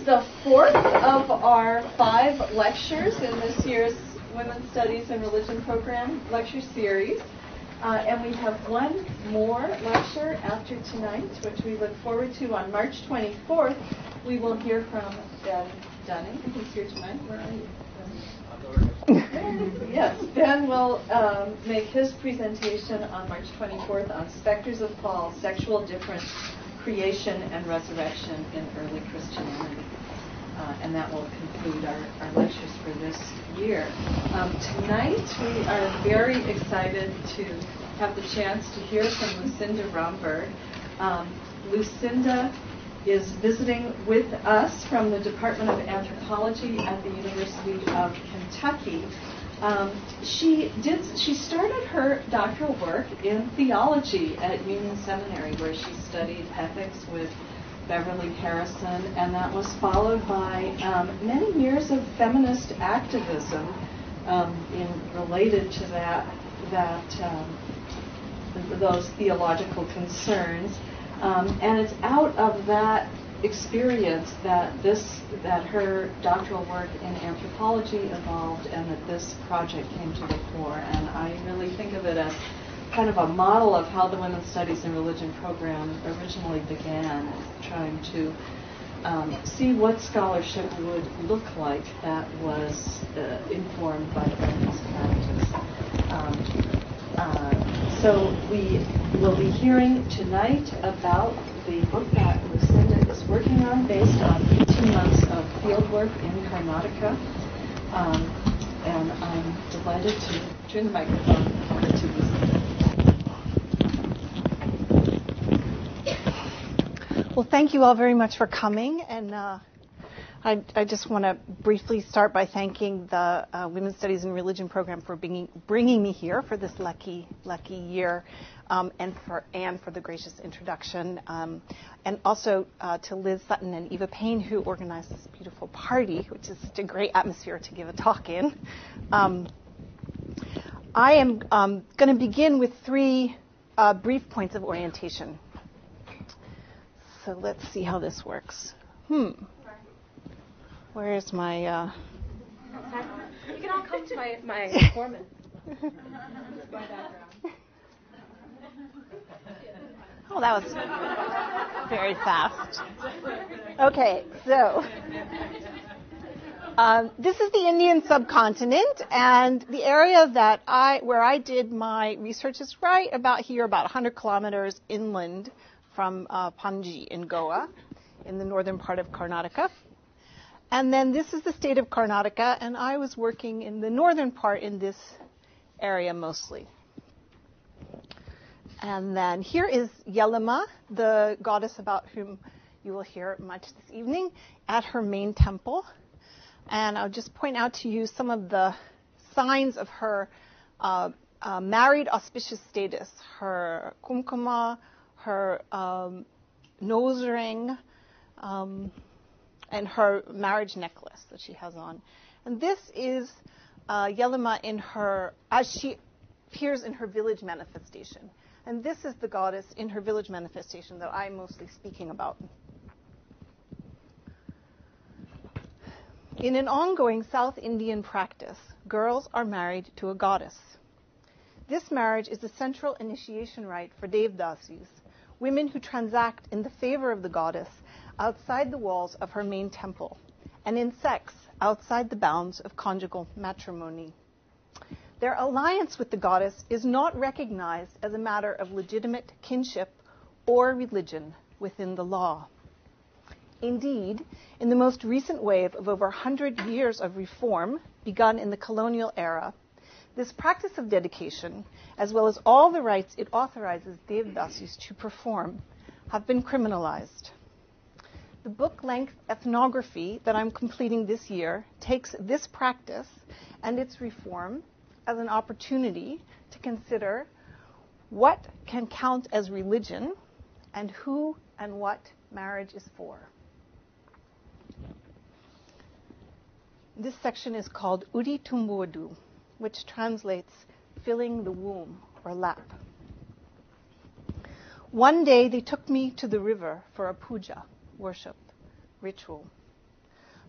the fourth of our 5 lectures in this year's Women's Studies and Religion program lecture series. And we have one more lecture after tonight, which we look forward to on March 24th. We will hear from Ben Dunning, who's here tonight. Where are you? Yes, Ben will make his presentation on March 24th on Specters of Fall, Sexual Difference, Creation, and Resurrection in Early Christianity. And that will conclude our lectures for this year. Tonight, we are very excited to have the chance to hear from Lucinda Ramberg. Lucinda is visiting with us from the Department of Anthropology at the University of Kentucky. She started her doctoral work in theology at Union Seminary, where she studied ethics with Beverly Harrison, and that was followed by many years of feminist activism related to those theological concerns. And it's out of that experience that her doctoral work in anthropology evolved, and that this project came to the fore. And I really think of it as kind of a model of how the Women's Studies and Religion program originally began, trying to see what scholarship would look like that was informed by feminist practice. So we will be hearing tonight about the book that Lucinda is working on, based on 18 months of fieldwork in Karnataka. And I'm delighted to turn the microphone over to Lucinda. Well, thank you all very much for coming, and I just want to briefly start by thanking the Women's Studies and Religion program for bringing me here for this lucky year, and for the gracious introduction, and also to Liz Sutton and Eva Payne, who organized this beautiful party, which is such a great atmosphere to give a talk in. I am going to begin with 3 brief points of orientation. So let's see how this works. Where's my... You can all come to my performance. Oh, that was very fast. Okay, so this is the Indian subcontinent, and the area where I did my research is right about 100 kilometers inland from Panji in Goa, in the northern part of Karnataka. And then this is the state of Karnataka, and I was working in the northern part in this area mostly. And then here is Yelima, the goddess about whom you will hear much this evening, at her main temple. And I'll just point out to you some of the signs of her married auspicious status: her kumkuma, her nose ring, and her marriage necklace that she has on. And this is Yelima as she appears in her village manifestation. And this is the goddess in her village manifestation that I'm mostly speaking about. In an ongoing South Indian practice, girls are married to a goddess. This marriage is the central initiation rite for Devadasis, women who transact in the favor of the goddess outside the walls of her main temple, and in sex outside the bounds of conjugal matrimony. Their alliance with the goddess is not recognized as a matter of legitimate kinship or religion within the law. Indeed, in the most recent wave of over 100 years of reform, begun in the colonial era, this practice of dedication, as well as all the rites it authorizes Devadasis to perform, have been criminalized. The book-length ethnography that I'm completing this year takes this practice and its reform as an opportunity to consider what can count as religion and who and what marriage is for. This section is called Udi Tumbuadu, which translates filling the womb or lap. One day they took me to the river for a puja, worship, ritual.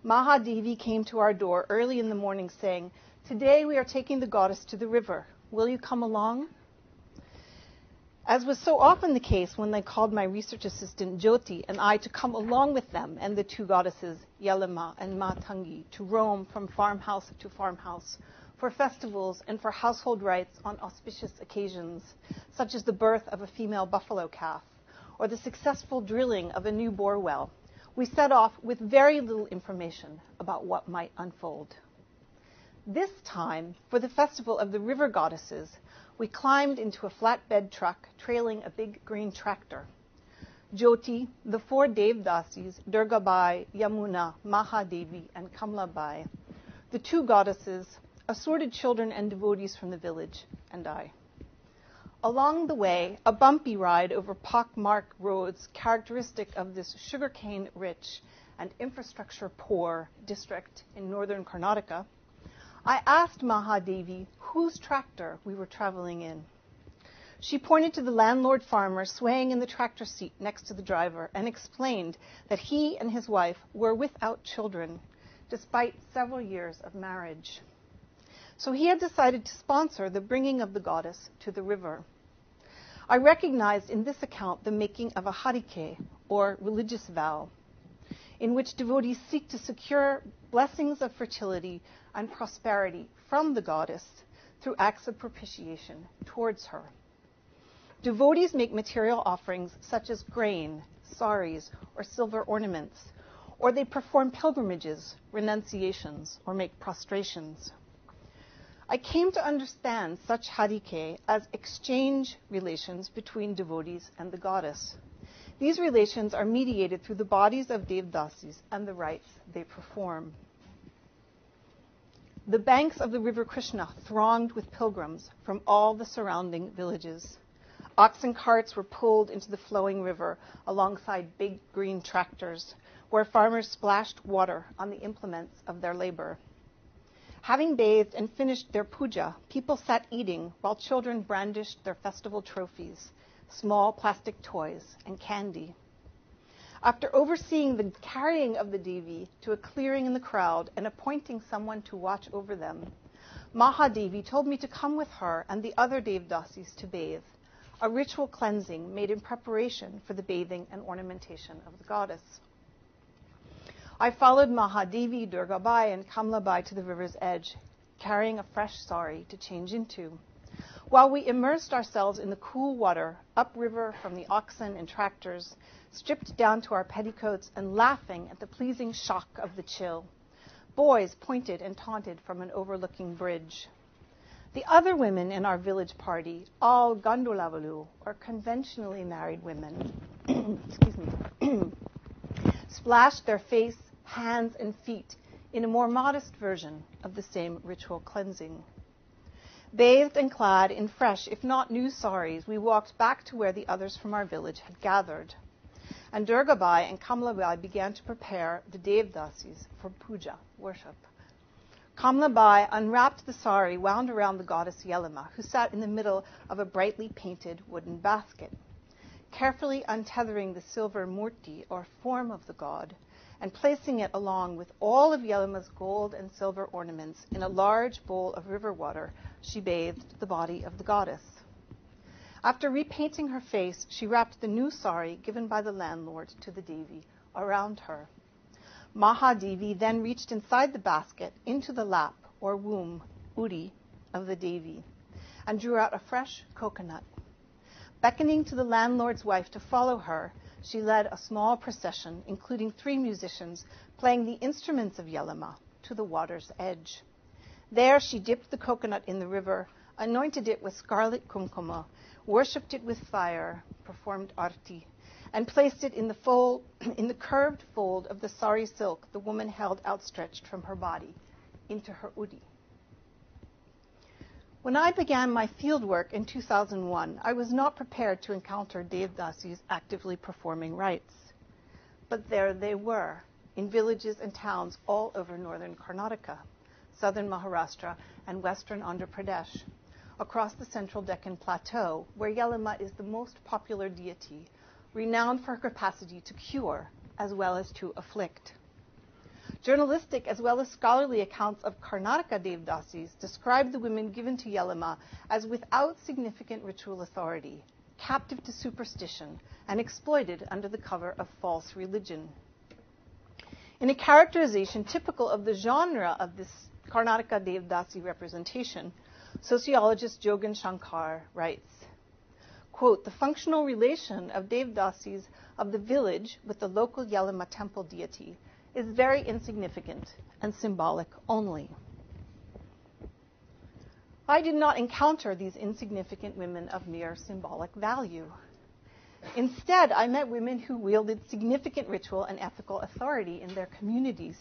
Maha Devi came to our door early in the morning saying, "Today we are taking the goddess to the river. Will you come along?" As was so often the case when they called my research assistant Jyoti and I to come along with them and the two goddesses, Yelima and Matangi, to roam from farmhouse to farmhouse for festivals and for household rites on auspicious occasions, such as the birth of a female buffalo calf or the successful drilling of a new bore well, we set off with very little information about what might unfold. This time, for the festival of the river goddesses, we climbed into a flatbed truck trailing a big green tractor. Jyoti, the four Devadasis, Durgabai, Yamuna, Maha Devi, and Kamlabai, the two goddesses, assorted children and devotees from the village, and I. Along the way, a bumpy ride over pock-marked roads characteristic of this sugarcane-rich and infrastructure-poor district in northern Karnataka, I asked Maha Devi whose tractor we were traveling in. She pointed to the landlord farmer swaying in the tractor seat next to the driver and explained that he and his wife were without children, despite several years of marriage. So he had decided to sponsor the bringing of the goddess to the river. I recognized in this account the making of a harike, or religious vow, in which devotees seek to secure blessings of fertility and prosperity from the goddess through acts of propitiation towards her. Devotees make material offerings such as grain, saris, or silver ornaments, or they perform pilgrimages, renunciations, or make prostrations. I came to understand such harike as exchange relations between devotees and the goddess. These relations are mediated through the bodies of Devadasis and the rites they perform. The banks of the river Krishna thronged with pilgrims from all the surrounding villages. Oxen carts were pulled into the flowing river alongside big green tractors, where farmers splashed water on the implements of their labor. Having bathed and finished their puja, people sat eating while children brandished their festival trophies, small plastic toys, and candy. After overseeing the carrying of the Devi to a clearing in the crowd and appointing someone to watch over them, Maha Devi told me to come with her and the other Devadasis to bathe, a ritual cleansing made in preparation for the bathing and ornamentation of the goddess. I followed Maha Devi, Durgabai, and Kamlabai to the river's edge, carrying a fresh sari to change into. While we immersed ourselves in the cool water, upriver from the oxen and tractors, stripped down to our petticoats and laughing at the pleasing shock of the chill, boys pointed and taunted from an overlooking bridge. The other women in our village party, all Gandulavalu, or conventionally married women, splashed their face, hands, and feet in a more modest version of the same ritual cleansing. Bathed and clad in fresh, if not new saris, we walked back to where the others from our village had gathered. And Durgabai and Kamlabai began to prepare the Devadasis for puja, worship. Kamlabai unwrapped the sari wound around the goddess Yelima, who sat in the middle of a brightly painted wooden basket. Carefully untethering the silver murti, or form of the god, and placing it along with all of Yelima's gold and silver ornaments in a large bowl of river water, she bathed the body of the goddess. After repainting her face, she wrapped the new sari given by the landlord to the Devi around her. Maha Devi then reached inside the basket into the lap, or womb, uri, of the Devi, and drew out a fresh coconut. Beckoning to the landlord's wife to follow her, she led a small procession, including 3 musicians, playing the instruments of Yelima, to the water's edge. There she dipped the coconut in the river, anointed it with scarlet kumkuma, worshipped it with fire, performed arti, and placed it in the curved fold of the sari silk the woman held outstretched from her body into her udi. When I began my fieldwork in 2001, I was not prepared to encounter Devadasis actively performing rites. But there they were, in villages and towns all over northern Karnataka, southern Maharashtra, and western Andhra Pradesh, across the central Deccan Plateau, where Yelima is the most popular deity, renowned for her capacity to cure as well as to afflict. Journalistic as well as scholarly accounts of Karnataka Devadasis describe the women given to Yelima as without significant ritual authority, captive to superstition, and exploited under the cover of false religion. In a characterization typical of the genre of this Karnataka Devadasi representation, sociologist Jogan Shankar writes, quote, the functional relation of Devadasis of the village with the local Yelima temple deity is very insignificant and symbolic only. I did not encounter these insignificant women of mere symbolic value. Instead, I met women who wielded significant ritual and ethical authority in their communities.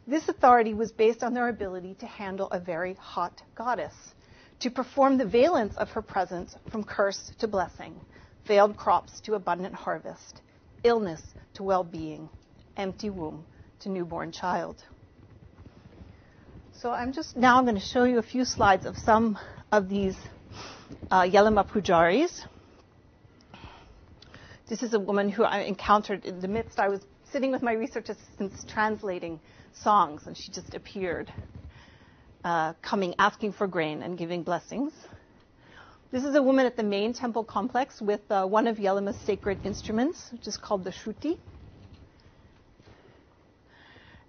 This authority was based on their ability to handle a very hot goddess, to perform the valence of her presence from curse to blessing, failed crops to abundant harvest, illness to well-being, empty womb to newborn child. So I'm going to show you a few slides of some of these Yelima pujaris. This is a woman who I encountered in the midst. I was sitting with my research assistants translating songs, and she just appeared, coming, asking for grain and giving blessings. This is a woman at the main temple complex with one of Yelima's sacred instruments, which is called the shruti.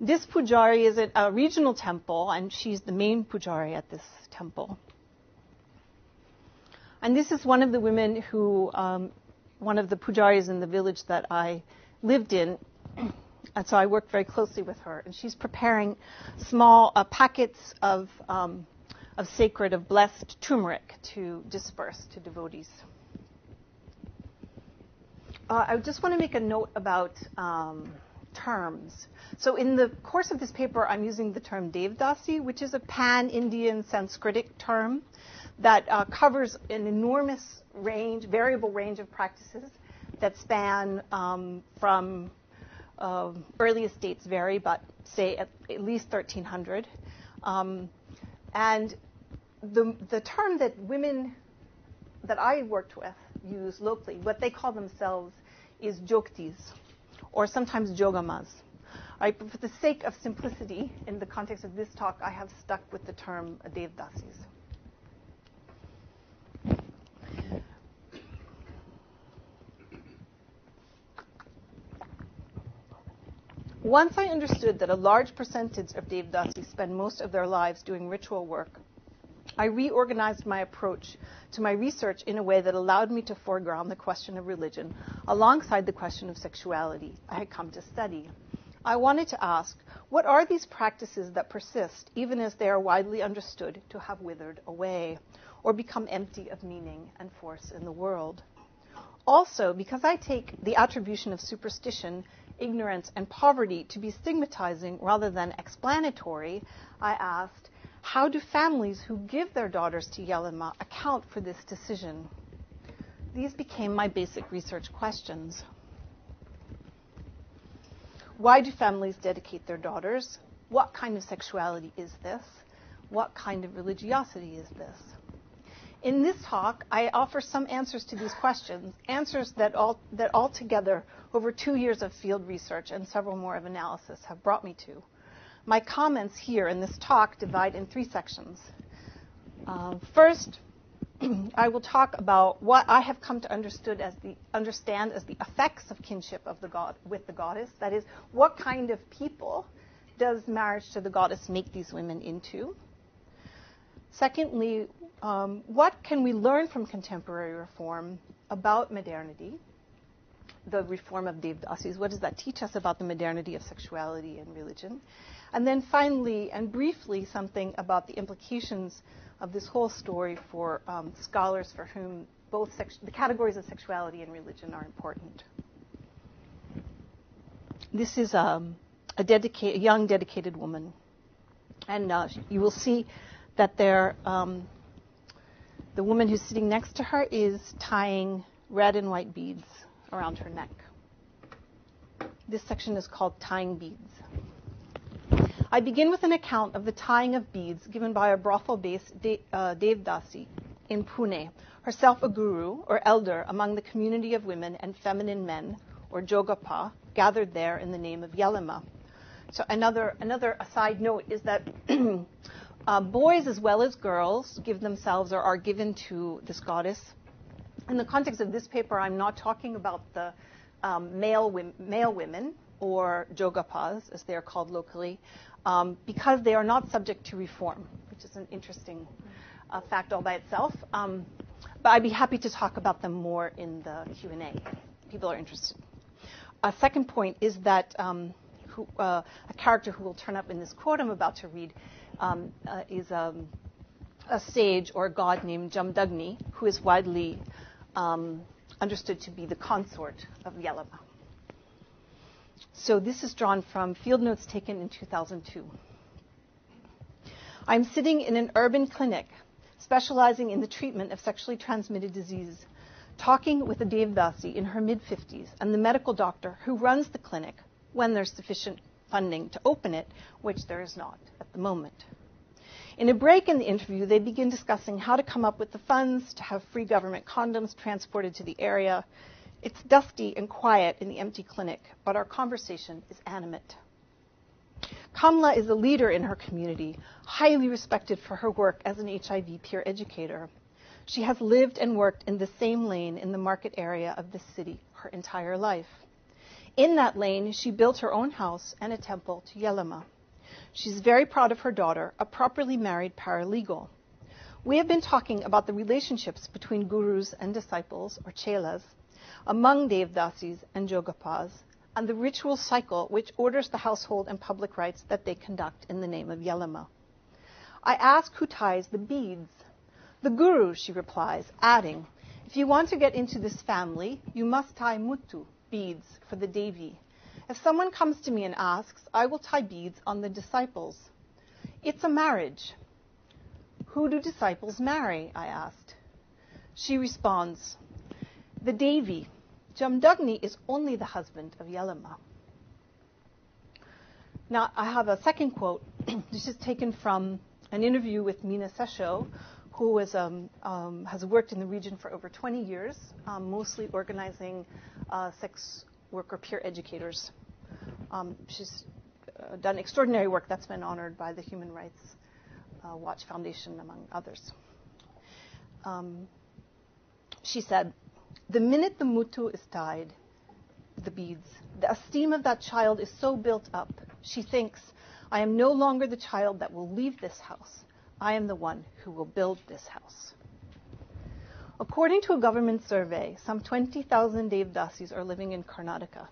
This pujari is at a regional temple, and she's the main pujari at this temple. And this is one of the women who, one of the pujaris in the village that I lived in, and so I worked very closely with her. And she's preparing small packets of sacred, of blessed turmeric to disperse to devotees. I just want to make a note about terms. So in the course of this paper, I'm using the term Devadasi, which is a pan-Indian Sanskritic term that covers an enormous range, variable range of practices that span from earliest dates vary, but say at least 1300. And the term that women that I worked with use locally, what they call themselves is joktis, or sometimes jogamas. Right, but for the sake of simplicity, in the context of this talk, I have stuck with the term Devadasis. Once I understood that a large percentage of Devadasis spend most of their lives doing ritual work, I reorganized my approach to my research in a way that allowed me to foreground the question of religion alongside the question of sexuality I had come to study. I wanted to ask, what are these practices that persist even as they are widely understood to have withered away or become empty of meaning and force in the world? Also, because I take the attribution of superstition, ignorance, and poverty to be stigmatizing rather than explanatory, I asked, how do families who give their daughters to Yelima account for this decision? These became my basic research questions. Why do families dedicate their daughters? What kind of sexuality is this? What kind of religiosity is this? In this talk, I offer some answers to these questions, answers that altogether over 2 years of field research and several more of analysis have brought me to. My comments here in this talk divide in 3 sections. First, I will talk about what I have come to understand as the effects of kinship of the god with the goddess. That is, what kind of people does marriage to the goddess make these women into? Secondly, what can we learn from contemporary reform about modernity, the reform of Devadasis? What does that teach us about the modernity of sexuality and religion? And then finally, and briefly, something about the implications of this whole story for scholars for whom both the categories of sexuality and religion are important. This is a young, dedicated woman. And you will see that the woman who's sitting next to her is tying red and white beads around her neck. This section is called Tying Beads. I begin with an account of the tying of beads given by a brothel-based Devadasi in Pune, herself a guru or elder among the community of women and feminine men, or Jogapa, gathered there in the name of Yelima. So another aside note is that boys as well as girls give themselves or are given to this goddess. In the context of this paper, I'm not talking about the male women or jogapas, as they are called locally, because they are not subject to reform, which is an interesting fact all by itself. But I'd be happy to talk about them more in the Q&A if people are interested. A second point is that a character who will turn up in this quote I'm about to read is a sage or a god named Jamdagni, who is widely understood to be the consort of Yelama. So this is drawn from field notes taken in 2002. I'm sitting in an urban clinic specializing in the treatment of sexually transmitted diseases, talking with a Devadasi in her mid-50s and the medical doctor who runs the clinic when there's sufficient funding to open it, which there is not at the moment. In a break in the interview, they begin discussing how to come up with the funds to have free government condoms transported to the area. It's dusty and quiet in the empty clinic, but our conversation is animate. Kamla is a leader in her community, highly respected for her work as an HIV peer educator. She has lived and worked in the same lane in the market area of this city her entire life. In that lane, she built her own house and a temple to Yelama. She's very proud of her daughter, a properly married paralegal. We have been talking about the relationships between gurus and disciples, or chelas, among Devadasis and Jogapas, and the ritual cycle which orders the household and public rites that they conduct in the name of Yelama. I ask who ties the beads. The guru, she replies, adding, if you want to get into this family, you must tie muttu, beads, for the Devi. If someone comes to me and asks, I will tie beads on the disciples. It's a marriage. Who do disciples marry? I asked. She responds, the Devi. Jamdagni is only the husband of Yelama. Now, I have a second quote. This is taken from an interview with Mina Sesho, who has worked in the region for over 20 years, mostly organizing sex worker peer educators. She's done extraordinary work that's been honored by the Human Rights Watch Foundation, among others. She said, the minute the muttu is tied, the beads, the esteem of that child is so built up, she thinks, I am no longer the child that will leave this house. I am the one who will build this house. According to a government survey, some 20,000 Devadasis are living in Karnataka.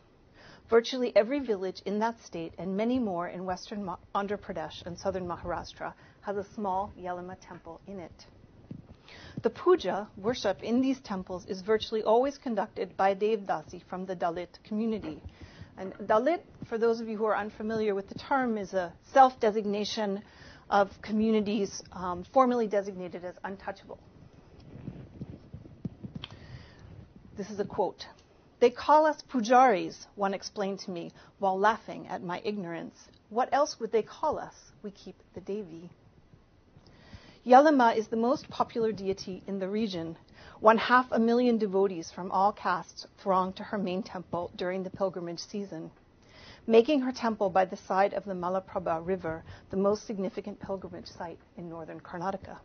Virtually every village in that state and many more in western Andhra Pradesh and southern Maharashtra has a small Yelama temple in it. The puja, worship in these temples, is virtually always conducted by a Devadasi from the Dalit community. And Dalit, for those of you who are unfamiliar with the term, is a self-designation of communities formally designated as untouchable. This is a quote. They call us pujaris, one explained to me, while laughing at my ignorance. What else would they call us? We keep the Devi. Yelama is the most popular deity in the region. 500,000 devotees from all castes throng to her main temple during the pilgrimage season, making her temple by the side of the Malaprabha River the most significant pilgrimage site in northern Karnataka.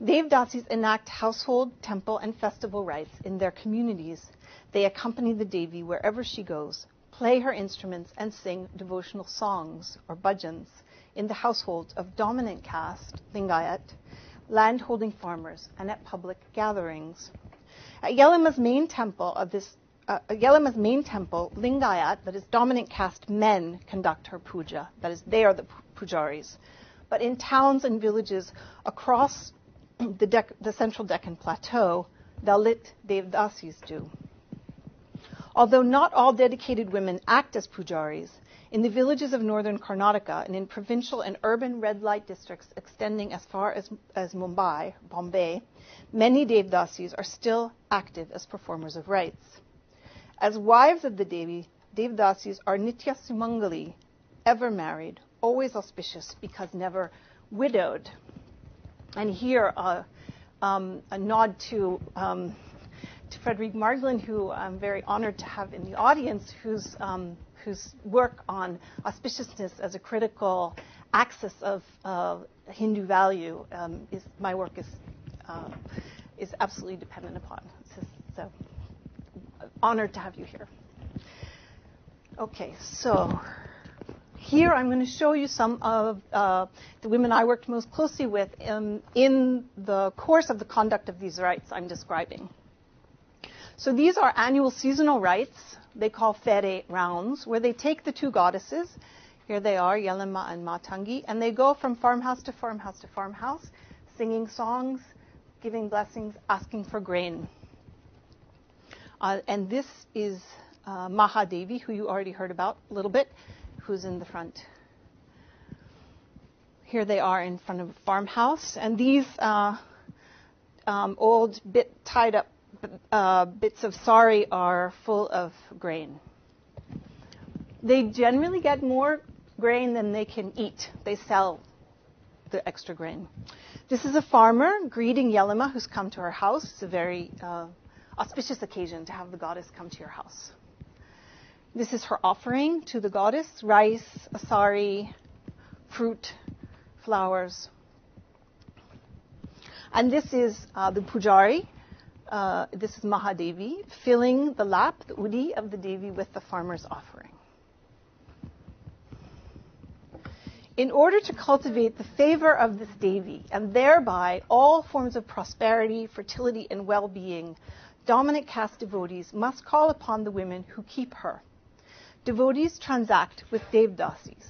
Devadasis enact household, temple, and festival rites in their communities. They accompany the Devi wherever she goes, play her instruments, and sing devotional songs, or bhajans, in the households of Dominant Caste, Lingayat, land-holding farmers, and at public gatherings. At Yelama's main temple, Lingayat, that is Dominant Caste men, conduct her puja. That is, they are the pujaris. But in towns and villages across the central Deccan Plateau, Dalit Devadasis do. Although not all dedicated women act as pujaris, in the villages of northern Karnataka and in provincial and urban red light districts extending as far as Bombay, many Devadasis are still active as performers of rites. As wives of the Devi, Devadasis are Nitya Sumangali, ever married, always auspicious because never widowed. And here a nod to Frederic Margolin, who I'm very honored to have in the audience, whose whose work on auspiciousness as a critical axis of Hindu value my work is absolutely dependent upon. So honored to have you here. Okay, so here I'm going to show you some of the women I worked most closely with in the course of the conduct of these rites I'm describing. So these are annual seasonal rites they call Fere rounds, where they take the two goddesses, here they are, Yelima and Matangi, and they go from farmhouse to farmhouse to farmhouse, singing songs, giving blessings, asking for grain. And this is Maha Devi, who you already heard about a little bit, who's in the front. Here they are in front of a farmhouse, and these old tied up bits of sari are full of grain. They generally get more grain than they can eat. They sell the extra grain. This is a farmer greeting Yelima, who's come to her house. It's a very auspicious occasion to have the goddess come to your house. This is her offering to the goddess: rice, asari, fruit, flowers. And this is the pujari. This is Maha Devi, filling the lap, the udi of the Devi with the farmer's offering. In order to cultivate the favor of this Devi, and thereby all forms of prosperity, fertility, and well-being, dominant caste devotees must call upon the women who keep her. Devotees transact with Devadasis.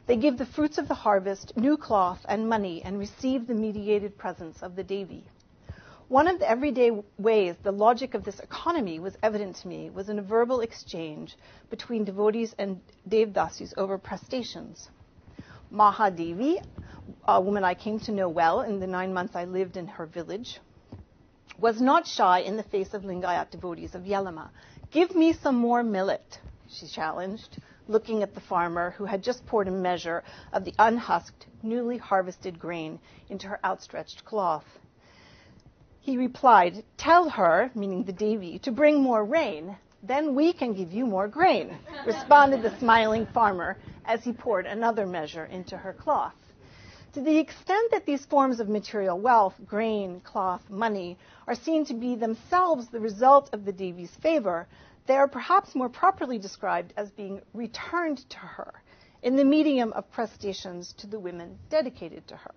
They give the fruits of the harvest, new cloth, and money, and receive the mediated presence of the Devi. One of the everyday ways the logic of this economy was evident to me was in a verbal exchange between devotees and Devadasis over prestations. Maha Devi, a woman I came to know well in the 9 months I lived in her village, was not shy in the face of Lingayat devotees of Yelima. "Give me some more millet," she challenged, looking at the farmer who had just poured a measure of the unhusked, newly harvested grain into her outstretched cloth. He replied, "Tell her," meaning the Devi, "to bring more rain, then we can give you more grain," responded the smiling farmer as he poured another measure into her cloth. To the extent that these forms of material wealth, grain, cloth, money, are seen to be themselves the result of the Devi's favor, they are perhaps more properly described as being returned to her in the medium of prestations to the women dedicated to her.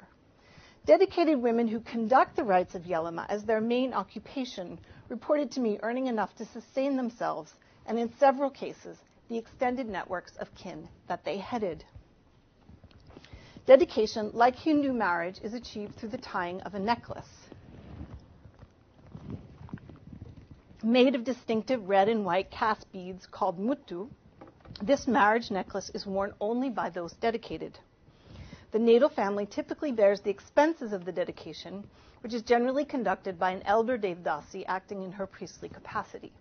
Dedicated women who conduct the rites of Yelima as their main occupation reported to me earning enough to sustain themselves, and in several cases, the extended networks of kin that they headed. Dedication, like Hindu marriage, is achieved through the tying of a necklace. Made of distinctive red and white caste beads called muttu, this marriage necklace is worn only by those dedicated. The natal family typically bears the expenses of the dedication, which is generally conducted by an elder Devadasi acting in her priestly capacity.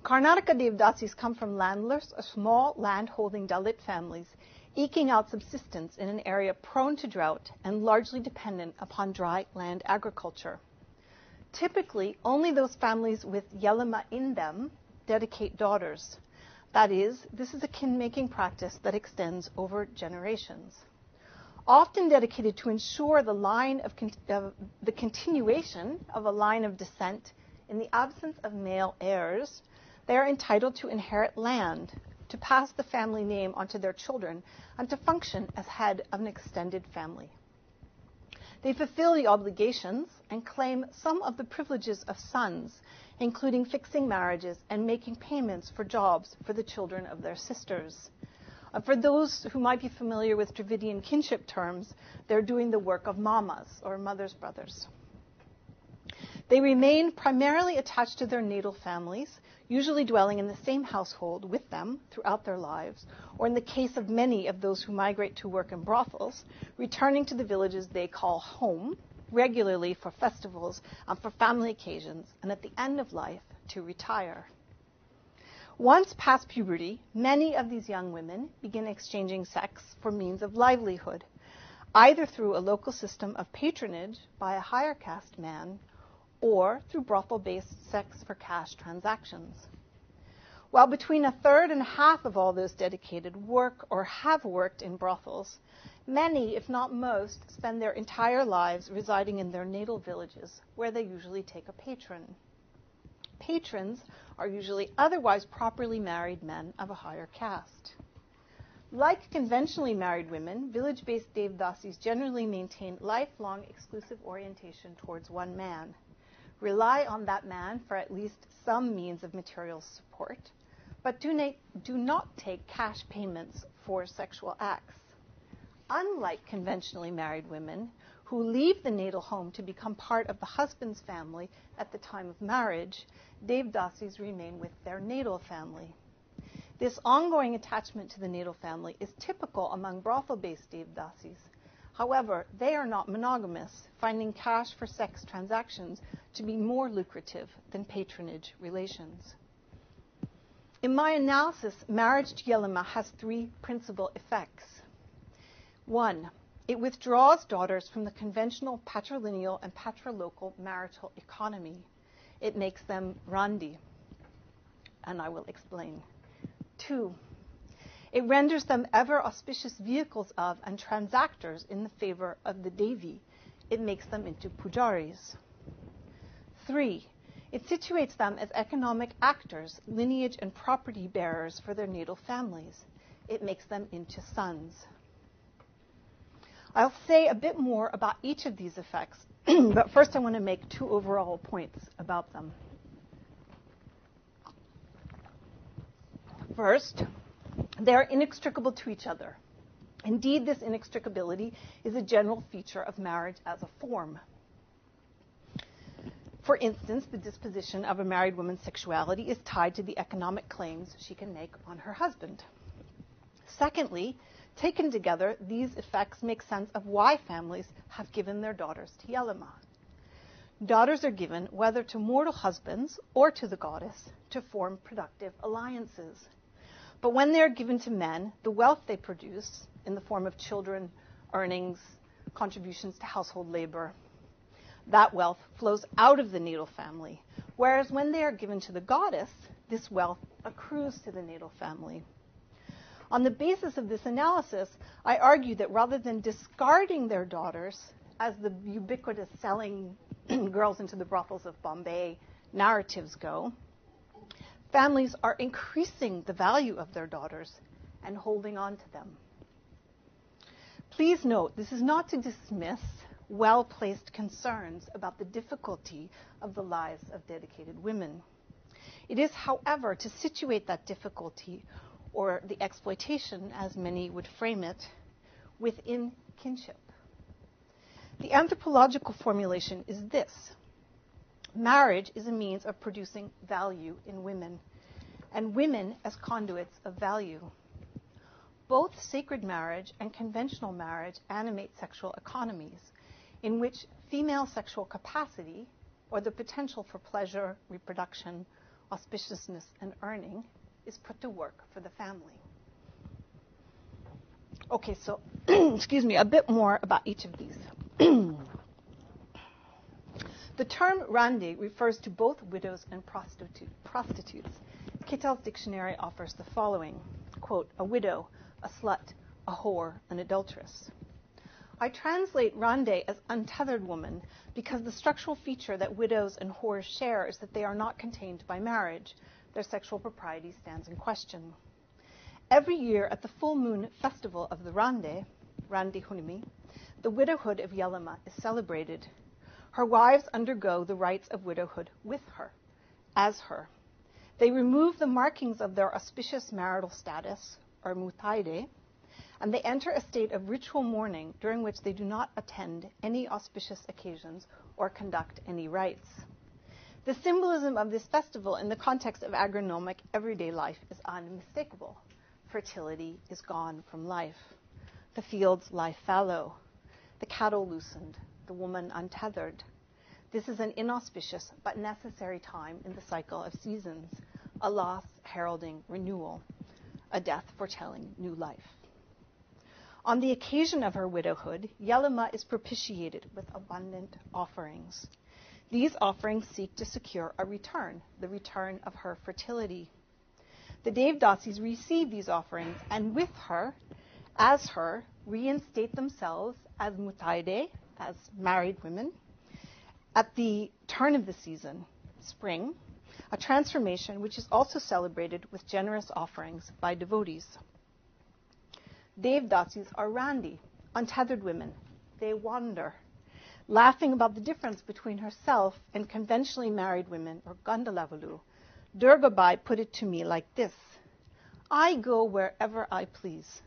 Karnataka Devadasis come from landless or small land-holding Dalit families, eking out subsistence in an area prone to drought and largely dependent upon dry land agriculture. Typically, only those families with Yelima in them dedicate daughters. That is, this is a kin-making practice that extends over generations. Often dedicated to ensure the continuation of a line of descent in the absence of male heirs, they are entitled to inherit land, to pass the family name onto their children, and to function as head of an extended family. They fulfill the obligations and claim some of the privileges of sons, including fixing marriages and making payments for jobs for the children of their sisters. For those who might be familiar with Dravidian kinship terms, they're doing the work of mamas, or mother's brothers. They remain primarily attached to their natal families, usually dwelling in the same household with them throughout their lives, or in the case of many of those who migrate to work in brothels, returning to the villages they call home regularly for festivals and for family occasions, and at the end of life to retire. Once past puberty, many of these young women begin exchanging sex for means of livelihood, either through a local system of patronage by a higher caste man or through brothel-based sex for cash transactions. While between a third and half of all those dedicated work or have worked in brothels, many, if not most, spend their entire lives residing in their natal villages, where they usually take a patron. Patrons are usually otherwise properly married men of a higher caste. Like conventionally married women, village-based Devadasis generally maintain lifelong exclusive orientation towards one man, rely on that man for at least some means of material support, but do not take cash payments for sexual acts. Unlike conventionally married women, who leave the natal home to become part of the husband's family at the time of marriage, Devadasis remain with their natal family. This ongoing attachment to the natal family is typical among brothel-based Devadasis. However, they are not monogamous, finding cash for sex transactions to be more lucrative than patronage relations. In my analysis, marriage to Yelema has three principal effects. 1. It withdraws daughters from the conventional patrilineal and patrilocal marital economy. It makes them randi, and I will explain. 2. It renders them ever auspicious vehicles of and transactors in the favor of the Devi. It makes them into pujaris. 3. It situates them as economic actors, lineage and property bearers for their natal families. It makes them into sons. I'll say a bit more about each of these effects, but first I want to make two overall points about them. First, they are inextricable to each other. Indeed, this inextricability is a general feature of marriage as a form. For instance, the disposition of a married woman's sexuality is tied to the economic claims she can make on her husband. Secondly, taken together, these effects make sense of why families have given their daughters to Yelema. Daughters are given whether to mortal husbands or to the goddess to form productive alliances. But when they are given to men, the wealth they produce in the form of children, earnings, contributions to household labor, that wealth flows out of the natal family, whereas when they are given to the goddess, this wealth accrues to the natal family. On the basis of this analysis, I argue that rather than discarding their daughters, as the ubiquitous selling girls into the brothels of Bombay narratives go, families are increasing the value of their daughters and holding on to them. Please note, this is not to dismiss well-placed concerns about the difficulty of the lives of dedicated women. It is, however, to situate that difficulty, or the exploitation, as many would frame it, within kinship. The anthropological formulation is this: marriage is a means of producing value in women, and women as conduits of value. Both sacred marriage and conventional marriage animate sexual economies, in which female sexual capacity, or the potential for pleasure, reproduction, auspiciousness, and earning, is put to work for the family. Okay, so, excuse me, a bit more about each of these. The term randi refers to both widows and prostitutes. Kittel's dictionary offers the following, quote, a widow, a slut, a whore, an adulteress. I translate rande as untethered woman because the structural feature that widows and whores share is that they are not contained by marriage. Their sexual propriety stands in question. Every year at the full moon festival of the Randi Hunimi, the widowhood of Yelema is celebrated. Her wives undergo the rites of widowhood with her, as her. They remove the markings of their auspicious marital status, or mutaide, and they enter a state of ritual mourning during which they do not attend any auspicious occasions or conduct any rites. The symbolism of this festival in the context of agronomic everyday life is unmistakable. Fertility is gone from life. The fields lie fallow. The cattle loosened. The woman untethered. This is an inauspicious but necessary time in the cycle of seasons, a loss heralding renewal, a death foretelling new life. On the occasion of her widowhood, Yelema is propitiated with abundant offerings. These offerings seek to secure a return, the return of her fertility. The Devadasis receive these offerings and with her, as her, reinstate themselves as mutaide, as married women, at the turn of the season, spring, a transformation which is also celebrated with generous offerings by devotees. Devadasis are randi, untethered women. They wander, laughing about the difference between herself and conventionally married women, or Gandalavalu. Durgabai put it to me like this: I go wherever I please.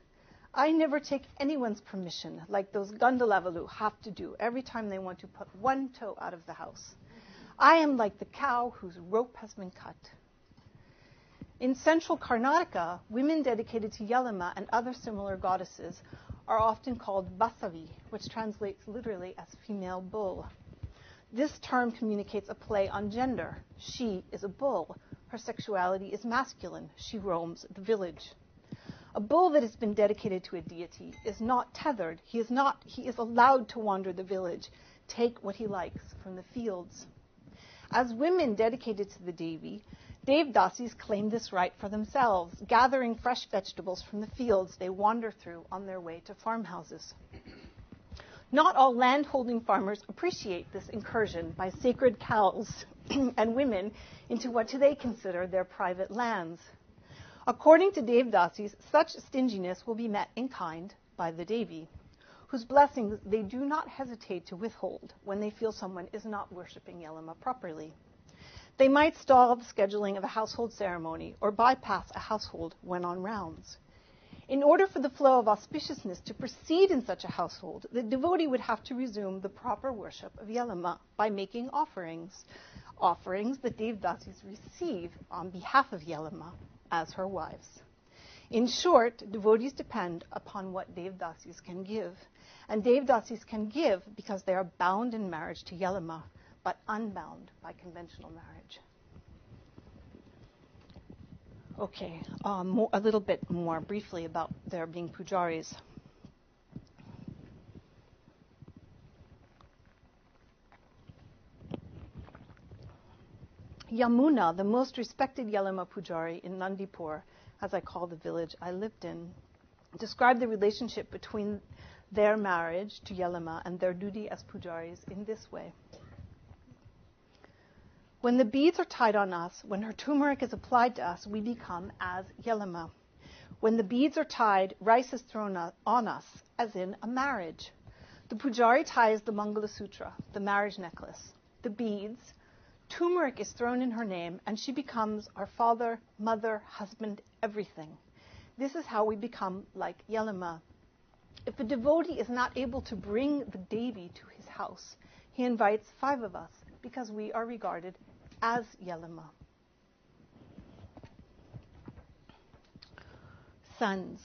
I never take anyone's permission like those Gandalavalu have to do every time they want to put one toe out of the house. I am like the cow whose rope has been cut. In central Karnataka, women dedicated to Yellamma and other similar goddesses are often called Basavi, which translates literally as female bull. This term communicates a play on gender. She is a bull. Her sexuality is masculine. She roams the village. A bull that has been dedicated to a deity is not tethered. He is allowed to wander the village, take what he likes from the fields. As women dedicated to the Devi, Devadasis claim this right for themselves, gathering fresh vegetables from the fields they wander through on their way to farmhouses. Not all landholding farmers appreciate this incursion by sacred cows and women into what they consider their private lands. According to Devadasis, such stinginess will be met in kind by the Devi, whose blessings they do not hesitate to withhold when they feel someone is not worshipping Yellamma properly. They might stall the scheduling of a household ceremony or bypass a household when on rounds. In order for the flow of auspiciousness to proceed in such a household, the devotee would have to resume the proper worship of Yellamma by making offerings that Devadasis receive on behalf of Yellamma as her wives. In short, devotees depend upon what Devadasis can give. And Devadasis can give because they are bound in marriage to Yellamma, but unbound by conventional marriage. Okay, a little bit more briefly about their being pujaris. Yamuna, the most respected Yellamma pujari in Nandipur, as I call the village I lived in, described the relationship between their marriage to Yellamma and their duty as pujaris in this way. When the beads are tied on us, when her turmeric is applied to us, we become as Yellamma. When the beads are tied, rice is thrown on us, as in a marriage. The pujari ties the Mangala Sutra, the marriage necklace, the beads. Turmeric is thrown in her name, and she becomes our father, mother, husband, everything. This is how we become like Yellamma. If a devotee is not able to bring the Devi to his house, he invites 5 of us, because we are regarded as Yellamma. Sons.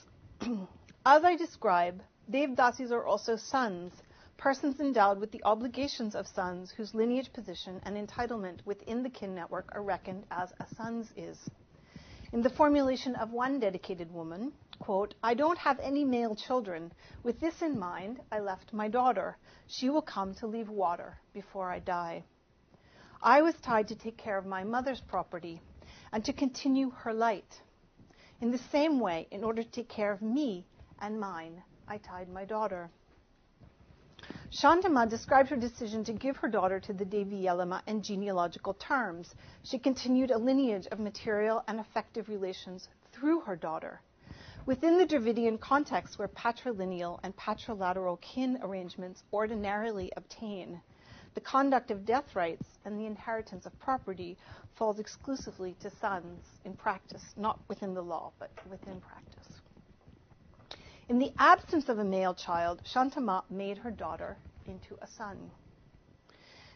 As I describe, Devadasis are also sons, persons endowed with the obligations of sons whose lineage position and entitlement within the kin network are reckoned as a son's is. In the formulation of one dedicated woman, quote, I don't have any male children. With this in mind, I left my daughter. She will come to leave water before I die. I was tied to take care of my mother's property and to continue her light. In the same way, in order to take care of me and mine, I tied my daughter. Shantama described her decision to give her daughter to the Devi Yellamma in genealogical terms. She continued a lineage of material and affective relations through her daughter. Within the Dravidian context where patrilineal and patrilateral kin arrangements ordinarily obtain, the conduct of death rites and the inheritance of property falls exclusively to sons in practice, not within the law, but within practice. In the absence of a male child, Shantama made her daughter into a son.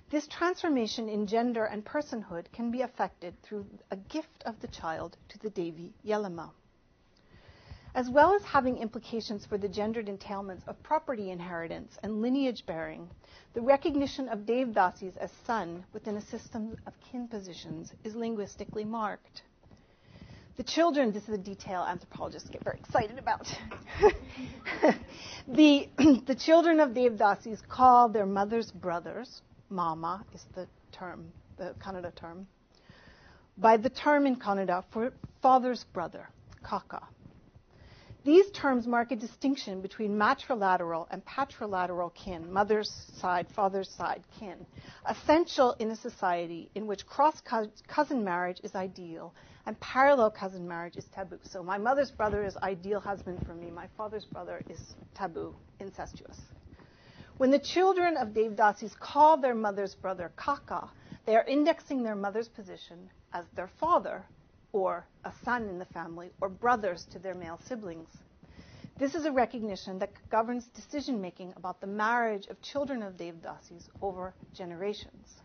This transformation in gender and personhood can be effected through a gift of the child to the Devi Yellamma. As well as having implications for the gendered entailments of property inheritance and lineage bearing, the recognition of Devadasis as son within a system of kin positions is linguistically marked. The children, this is a detail anthropologists get very excited about. The children of Devadasis call their mother's brothers, mama is the term, the Kannada term, by the term in Kannada for father's brother, kaka. These terms mark a distinction between matrilateral and patrilateral kin, mother's side, father's side kin, essential in a society in which cross-cousin marriage is ideal and parallel cousin marriage is taboo. So my mother's brother is ideal husband for me. My father's brother is taboo, incestuous. When the children of Devadasis call their mother's brother kaka, they are indexing their mother's position as their father, or a son in the family, or brothers to their male siblings. This is a recognition that governs decision-making about the marriage of children of Devadasis over generations.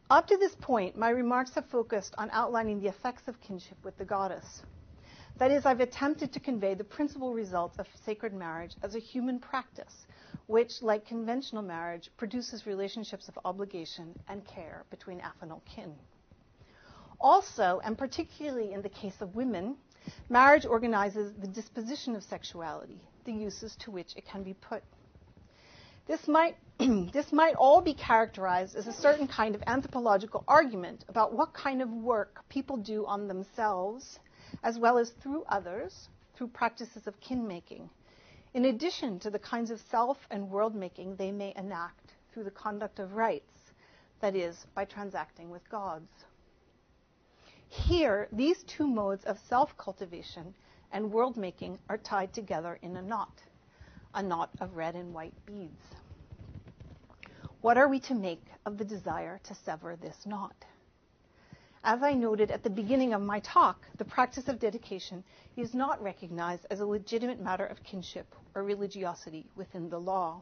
Up to this point, my remarks have focused on outlining the effects of kinship with the goddess. That is, I've attempted to convey the principal results of sacred marriage as a human practice, which, like conventional marriage, produces relationships of obligation and care between affinal kin. Also, and particularly in the case of women, marriage organizes the disposition of sexuality, the uses to which it can be put. This might all be characterized as a certain kind of anthropological argument about what kind of work people do on themselves, as well as through others, through practices of kin-making, in addition to the kinds of self and world-making they may enact through the conduct of rites, that is, by transacting with gods. Here, these two modes of self-cultivation and world-making are tied together in a knot of red and white beads. What are we to make of the desire to sever this knot? As I noted at the beginning of my talk, the practice of dedication is not recognized as a legitimate matter of kinship or religiosity within the law.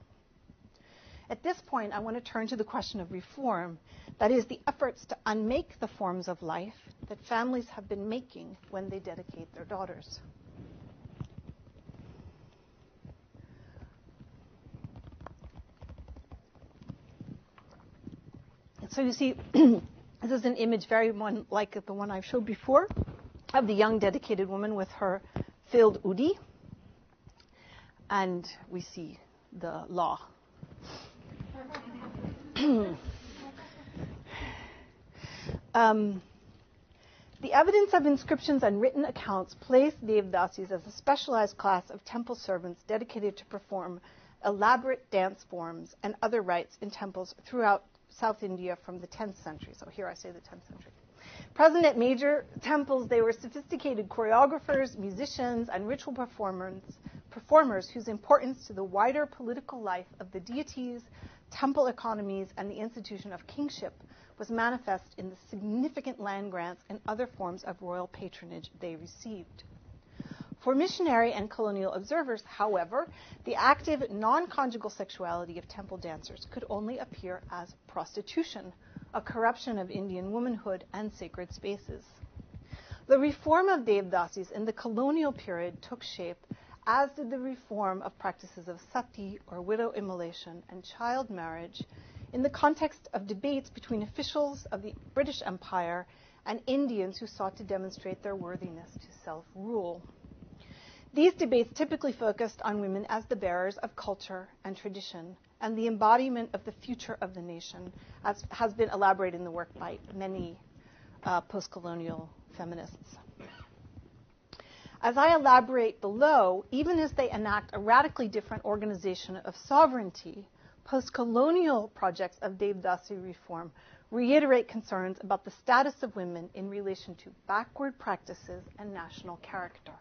At this point, I want to turn to the question of reform, that is, the efforts to unmake the forms of life that families have been making when they dedicate their daughters. And so you see, this is an image very like the one I showed before of the young dedicated woman with her filled udi. And we see the law. The evidence of inscriptions and written accounts place Devadasis as a specialized class of temple servants dedicated to perform elaborate dance forms and other rites in temples throughout South India from the 10th century. So here I say the 10th century. Present at major temples, they were sophisticated choreographers, musicians, and ritual performers whose importance to the wider political life of the deities, temple economies, and the institution of kingship was manifest in the significant land grants and other forms of royal patronage they received. For missionary and colonial observers, however, the active non-conjugal sexuality of temple dancers could only appear as prostitution, a corruption of Indian womanhood and sacred spaces. The reform of Devadasis in the colonial period took shape, as did the reform of practices of sati, or widow immolation, and child marriage, in the context of debates between officials of the British Empire and Indians who sought to demonstrate their worthiness to self-rule. These debates typically focused on women as the bearers of culture and tradition and the embodiment of the future of the nation, as has been elaborated in the work by many post-colonial feminists. As I elaborate below, even as they enact a radically different organization of sovereignty, post-colonial projects of Devadasi reform reiterate concerns about the status of women in relation to backward practices and national character.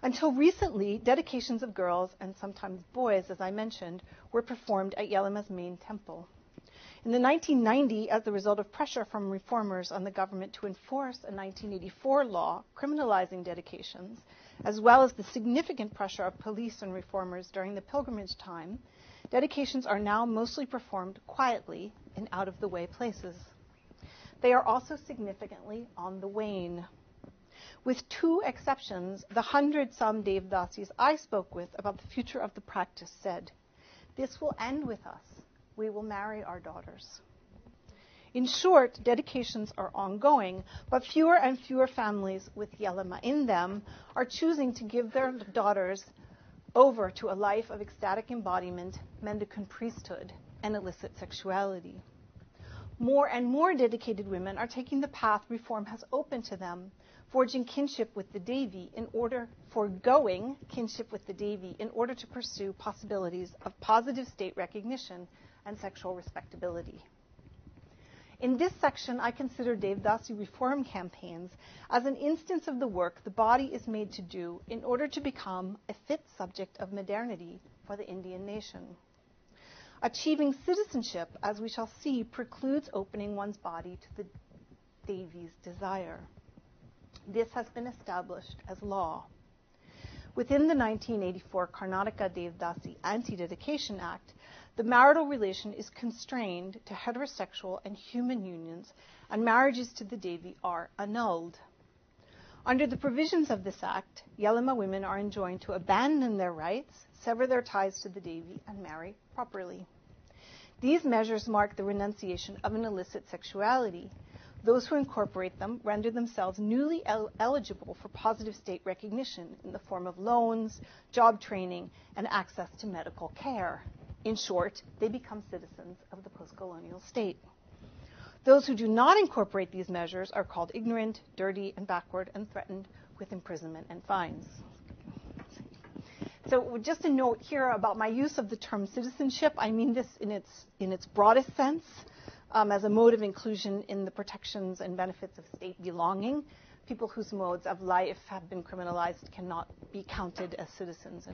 Until recently, dedications of girls, and sometimes boys, as I mentioned, were performed at Yelama's main temple. In the 1990s, as the result of pressure from reformers on the government to enforce a 1984 law criminalizing dedications, as well as the significant pressure of police and reformers during the pilgrimage time, dedications are now mostly performed quietly in out-of-the-way places. They are also significantly on the wane. With two exceptions, the 100-some Devadasis I spoke with about the future of the practice said, "This will end with us. We will marry our daughters." In short, dedications are ongoing, but fewer and fewer families with Yelama in them are choosing to give their daughters over to a life of ecstatic embodiment, mendicant priesthood, and illicit sexuality. More and more dedicated women are taking the path reform has opened to them, forging kinship with the Devi foregoing kinship with the Devi in order to pursue possibilities of positive state recognition and sexual respectability. In this section, I consider Devadasi reform campaigns as an instance of the work the body is made to do in order to become a fit subject of modernity for the Indian nation. Achieving citizenship, as we shall see, precludes opening one's body to the Devi's desire. This has been established as law. Within the 1984 Karnataka Devadasi Anti-Dedication Act, the marital relation is constrained to heterosexual and human unions, and marriages to the Devi are annulled. Under the provisions of this act, Yelima women are enjoined to abandon their rights, sever their ties to the Devi, and marry properly. These measures mark the renunciation of an illicit sexuality. Those who incorporate them render themselves newly eligible for positive state recognition in the form of loans, job training, and access to medical care. In short, they become citizens of the post-colonial state. Those who do not incorporate these measures are called ignorant, dirty, and backward, and threatened with imprisonment and fines. So just a note here about my use of the term citizenship. I mean this in its broadest sense, as a mode of inclusion in the protections and benefits of state belonging. People whose modes of life have been criminalized cannot be counted as citizens,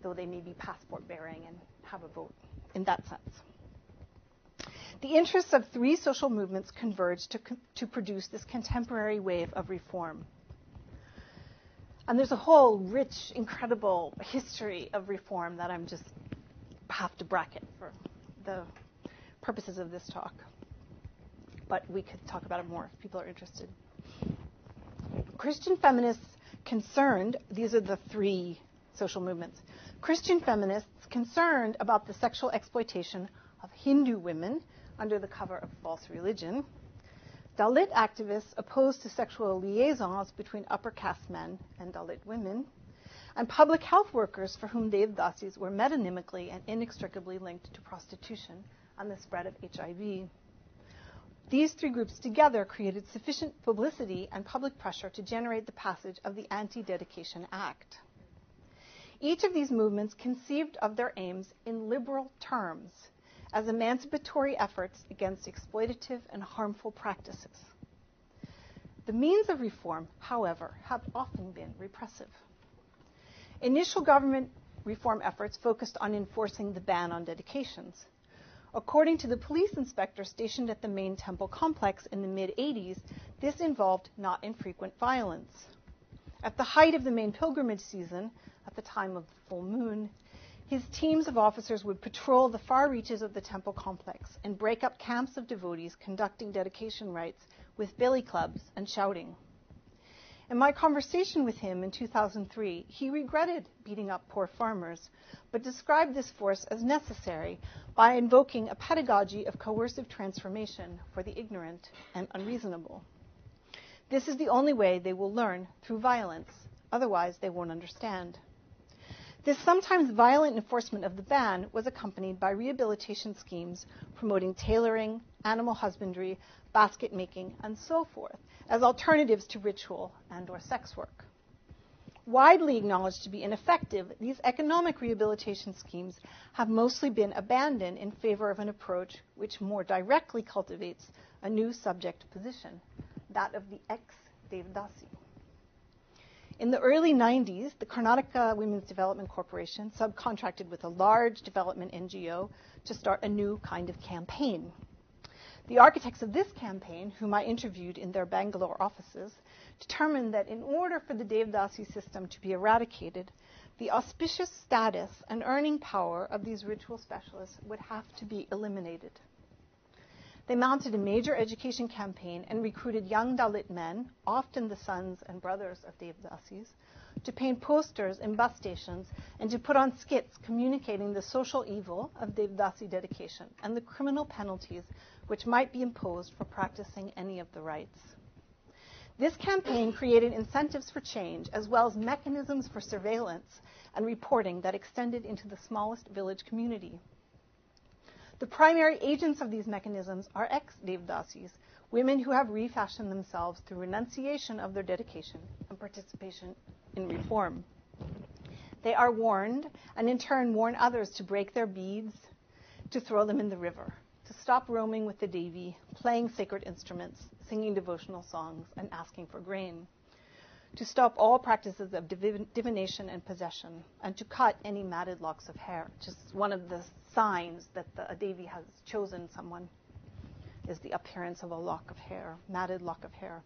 though they may be passport-bearing and have a vote in that sense. The interests of three social movements converged to produce this contemporary wave of reform. And there's a whole rich, incredible history of reform that I'm just have to bracket for the purposes of this talk. But we could talk about it more if people are interested. Christian feminists concerned, these are the three social movements, Christian feminists concerned about the sexual exploitation of Hindu women under the cover of false religion, Dalit activists opposed to sexual liaisons between upper caste men and Dalit women, and public health workers for whom Devadasis were metonymically and inextricably linked to prostitution and the spread of HIV. These three groups together created sufficient publicity and public pressure to generate the passage of the Anti-Dedication Act. Each of these movements conceived of their aims in liberal terms as emancipatory efforts against exploitative and harmful practices. The means of reform, however, have often been repressive. Initial government reform efforts focused on enforcing the ban on dedications. According to the police inspector stationed at the main temple complex in the mid-80s, this involved not infrequent violence. At the height of the main pilgrimage season, at the time of the full moon, his teams of officers would patrol the far reaches of the temple complex and break up camps of devotees conducting dedication rites with billy clubs and shouting. In my conversation with him in 2003, he regretted beating up poor farmers, but described this force as necessary by invoking a pedagogy of coercive transformation for the ignorant and unreasonable. This is the only way they will learn, through violence. Otherwise, they won't understand. This sometimes violent enforcement of the ban was accompanied by rehabilitation schemes promoting tailoring, animal husbandry, basket making, and so forth, as alternatives to ritual and/or sex work. Widely acknowledged to be ineffective, these economic rehabilitation schemes have mostly been abandoned in favor of an approach which more directly cultivates a new subject position, that of the ex-Devadasi. In the early 90s, the Karnataka Women's Development Corporation subcontracted with a large development NGO to start a new kind of campaign. The architects of this campaign, whom I interviewed in their Bangalore offices, determined that in order for the Devadasi system to be eradicated, the auspicious status and earning power of these ritual specialists would have to be eliminated. They mounted a major education campaign and recruited young Dalit men, often the sons and brothers of Devadasis, to paint posters in bus stations and to put on skits communicating the social evil of Devadasi dedication and the criminal penalties which might be imposed for practicing any of the rites. This campaign created incentives for change, as well as mechanisms for surveillance and reporting that extended into the smallest village community. The primary agents of these mechanisms are ex-Devadasis, women who have refashioned themselves through renunciation of their dedication and participation in reform. They are warned, and in turn warn others to break their beads, to throw them in the river, to stop roaming with the Devi, playing sacred instruments, singing devotional songs, and asking for grain, to stop all practices of divination and possession, and to cut any matted locks of hair. Just one of the signs that a Devi has chosen someone is the appearance of a lock of hair, matted lock of hair.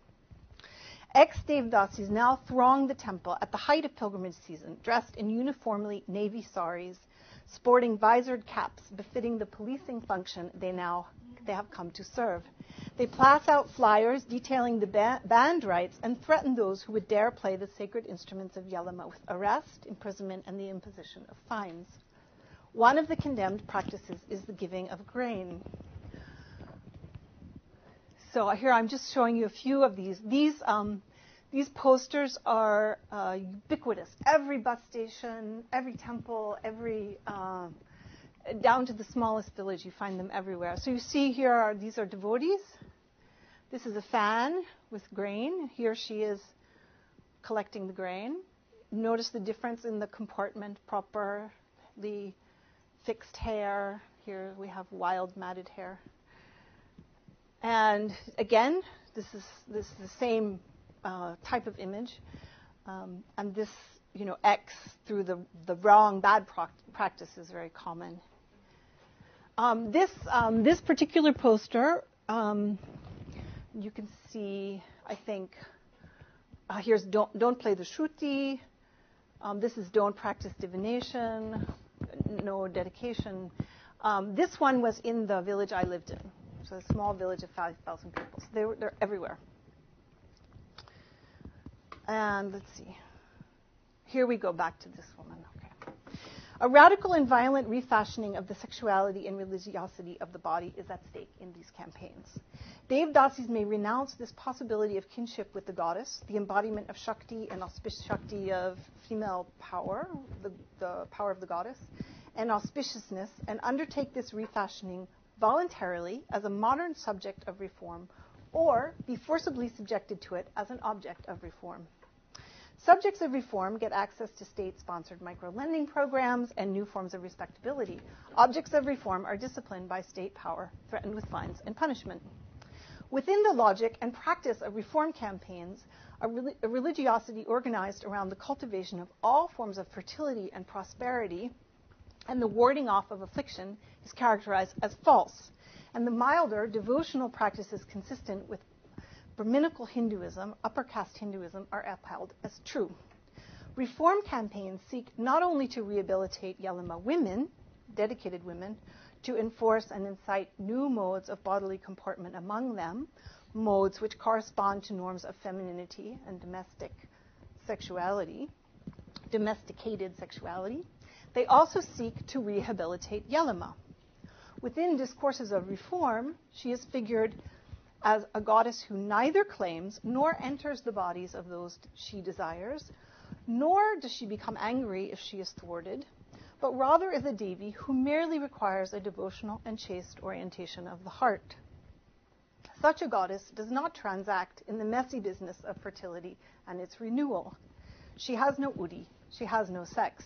Ex-Devadasis now throng the temple at the height of pilgrimage season, dressed in uniformly navy saris, sporting visored caps befitting the policing function they have come to serve. They pass out flyers detailing the band rites and threaten those who would dare play the sacred instruments of Yelama with arrest, imprisonment, and the imposition of fines. One of the condemned practices is the giving of grain. So here I'm just showing you a few of these. These posters are ubiquitous. Every bus station, every temple, down to the smallest village, you find them everywhere. So you see here, these are devotees. This is a fan with grain. Here she is collecting the grain. Notice the difference in the comportment, properly fixed hair. Here we have wild matted hair. And again, this is the same type of image. And this, X through the wrong, bad practice is very common. This particular poster, you can see, I think, here's don't play the Shruti. This is don't practice divination, no dedication. This one was in the village I lived in. So a small village of 5,000 people. So they're everywhere. And let's see. Here we go back to this woman. Okay. A radical and violent refashioning of the sexuality and religiosity of the body is at stake in these campaigns. Devadasis may renounce this possibility of kinship with the goddess, the embodiment of Shakti and auspicious Shakti of female power, the power of the goddess, and auspiciousness, and undertake this refashioning voluntarily as a modern subject of reform, or be forcibly subjected to it as an object of reform. Subjects of reform get access to state-sponsored micro-lending programs and new forms of respectability. Objects of reform are disciplined by state power, threatened with fines and punishment. Within the logic and practice of reform campaigns, a religiosity organized around the cultivation of all forms of fertility and prosperity and the warding off of affliction is characterized as false, and the milder devotional practices consistent with Brahminical Hinduism, upper caste Hinduism, are upheld as true. Reform campaigns seek not only to rehabilitate Yelama women, dedicated women, to enforce and incite new modes of bodily comportment among them, modes which correspond to norms of femininity and domesticated sexuality. They also seek to rehabilitate Yelama. Within discourses of reform, she is figured as a goddess who neither claims nor enters the bodies of those she desires, nor does she become angry if she is thwarted, but rather is a Devi who merely requires a devotional and chaste orientation of the heart. Such a goddess does not transact in the messy business of fertility and its renewal. She has no udi, she has no sex.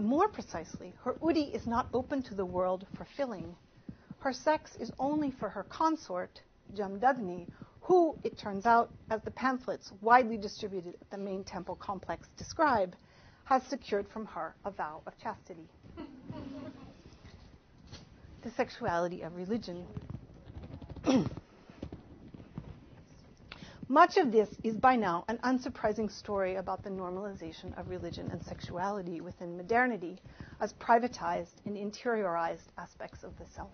More precisely, her udi is not open to the world for filling. Her sex is only for her consort, Jamdagni, who, it turns out, as the pamphlets widely distributed at the main temple complex describe, has secured from her a vow of chastity. The sexuality of religion. Much of this is by now an unsurprising story about the normalization of religion and sexuality within modernity as privatized and interiorized aspects of the self.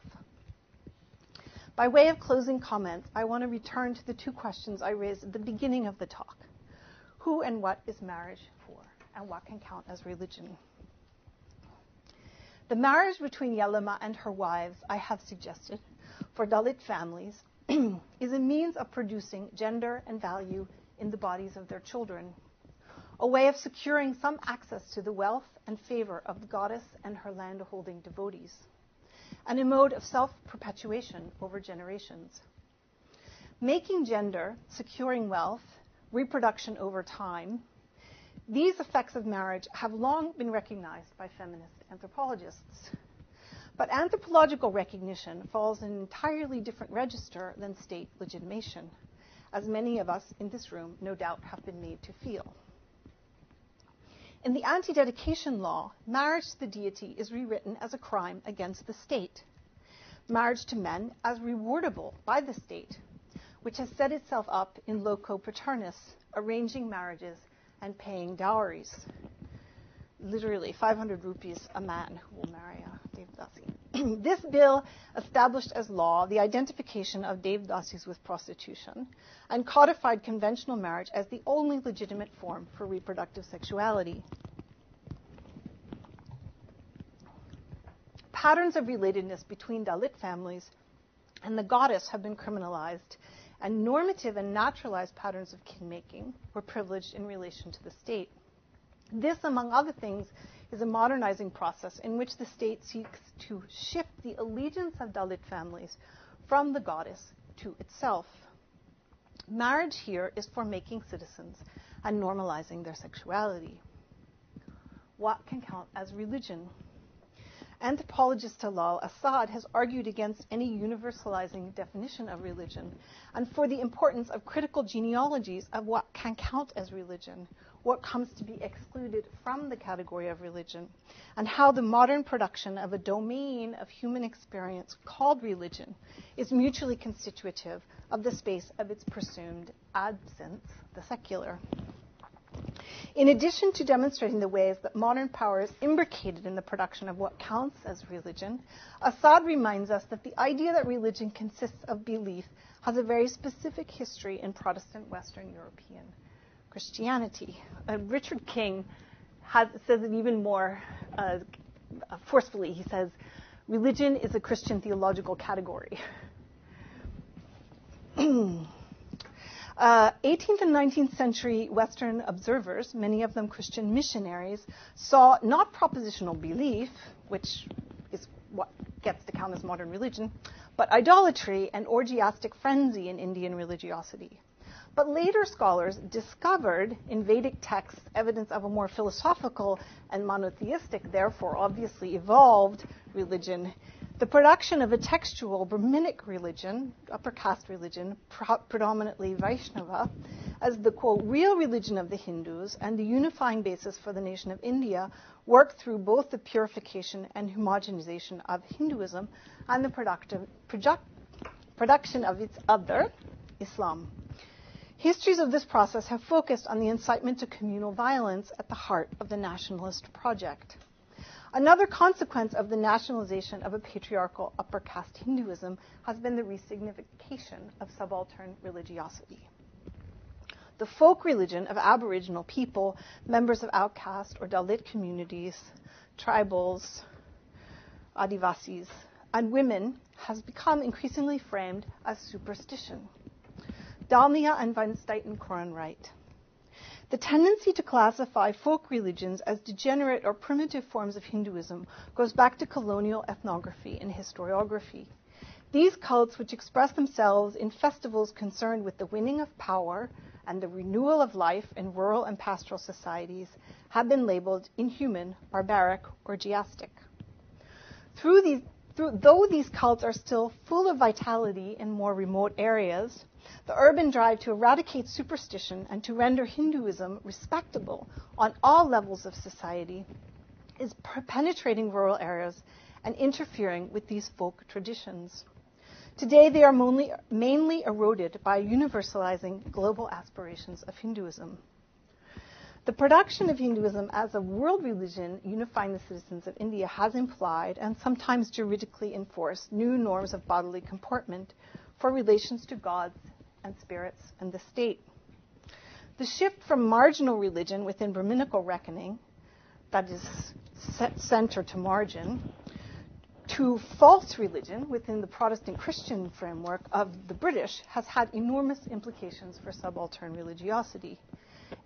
By way of closing comments, I want to return to the two questions I raised at the beginning of the talk. Who and what is marriage for, and what can count as religion? The marriage between Yelama and her wives, I have suggested, for Dalit families, is a means of producing gender and value in the bodies of their children, a way of securing some access to the wealth and favor of the goddess and her land-holding devotees, and a mode of self-perpetuation over generations. Making gender, securing wealth, reproduction over time, these effects of marriage have long been recognized by feminist anthropologists. But anthropological recognition falls in an entirely different register than state legitimation, as many of us in this room no doubt have been made to feel. In the anti-dedication law, marriage to the deity is rewritten as a crime against the state. Marriage to men as rewardable by the state, which has set itself up in loco paternis, arranging marriages and paying dowries. Literally 500 rupees a man who will marry a Devadasi. This bill established as law the identification of Devadasis with prostitution and codified conventional marriage as the only legitimate form for reproductive sexuality. Patterns of relatedness between Dalit families and the goddess have been criminalized, and normative and naturalized patterns of kin-making were privileged in relation to the state. This, among other things, is a modernizing process in which the state seeks to shift the allegiance of Dalit families from the goddess to itself. Marriage here is for making citizens and normalizing their sexuality. What can count as religion? Anthropologist Talal Assad has argued against any universalizing definition of religion and for the importance of critical genealogies of what can count as religion, what comes to be excluded from the category of religion, and how the modern production of a domain of human experience called religion is mutually constitutive of the space of its presumed absence, the secular. In addition to demonstrating the ways that modern power is imbricated in the production of what counts as religion, Assad reminds us that the idea that religion consists of belief has a very specific history in Protestant Western European Christianity. Richard King says it even more forcefully. He says, religion is a Christian theological category. 18th and 19th century Western observers, many of them Christian missionaries, saw not propositional belief, which is what gets to count as modern religion, but idolatry and orgiastic frenzy in Indian religiosity. But later scholars discovered in Vedic texts evidence of a more philosophical and monotheistic, therefore obviously evolved religion. The production of a textual Brahminic religion, upper caste religion, predominantly Vaishnava, as the, quote, real religion of the Hindus and the unifying basis for the nation of India, worked through both the purification and homogenization of Hinduism and the production of its other, Islam. Histories of this process have focused on the incitement to communal violence at the heart of the nationalist project. Another consequence of the nationalization of a patriarchal upper caste Hinduism has been the resignification of subaltern religiosity. The folk religion of Aboriginal people, members of outcast or Dalit communities, tribals, Adivasis, and women has become increasingly framed as superstition. Dalmia and Van Steiten-Koren write, the tendency to classify folk religions as degenerate or primitive forms of Hinduism goes back to colonial ethnography and historiography. These cults, which express themselves in festivals concerned with the winning of power and the renewal of life in rural and pastoral societies, have been labeled inhuman, barbaric, orgiastic. Though these cults are still full of vitality in more remote areas, the urban drive to eradicate superstition and to render Hinduism respectable on all levels of society is penetrating rural areas and interfering with these folk traditions. Today, they are mainly eroded by universalizing global aspirations of Hinduism. The production of Hinduism as a world religion unifying the citizens of India has implied and sometimes juridically enforced new norms of bodily comportment for relations to gods and spirits and the state. The shift from marginal religion within Brahminical reckoning, that is center to margin, to false religion within the Protestant Christian framework of the British has had enormous implications for subaltern religiosity.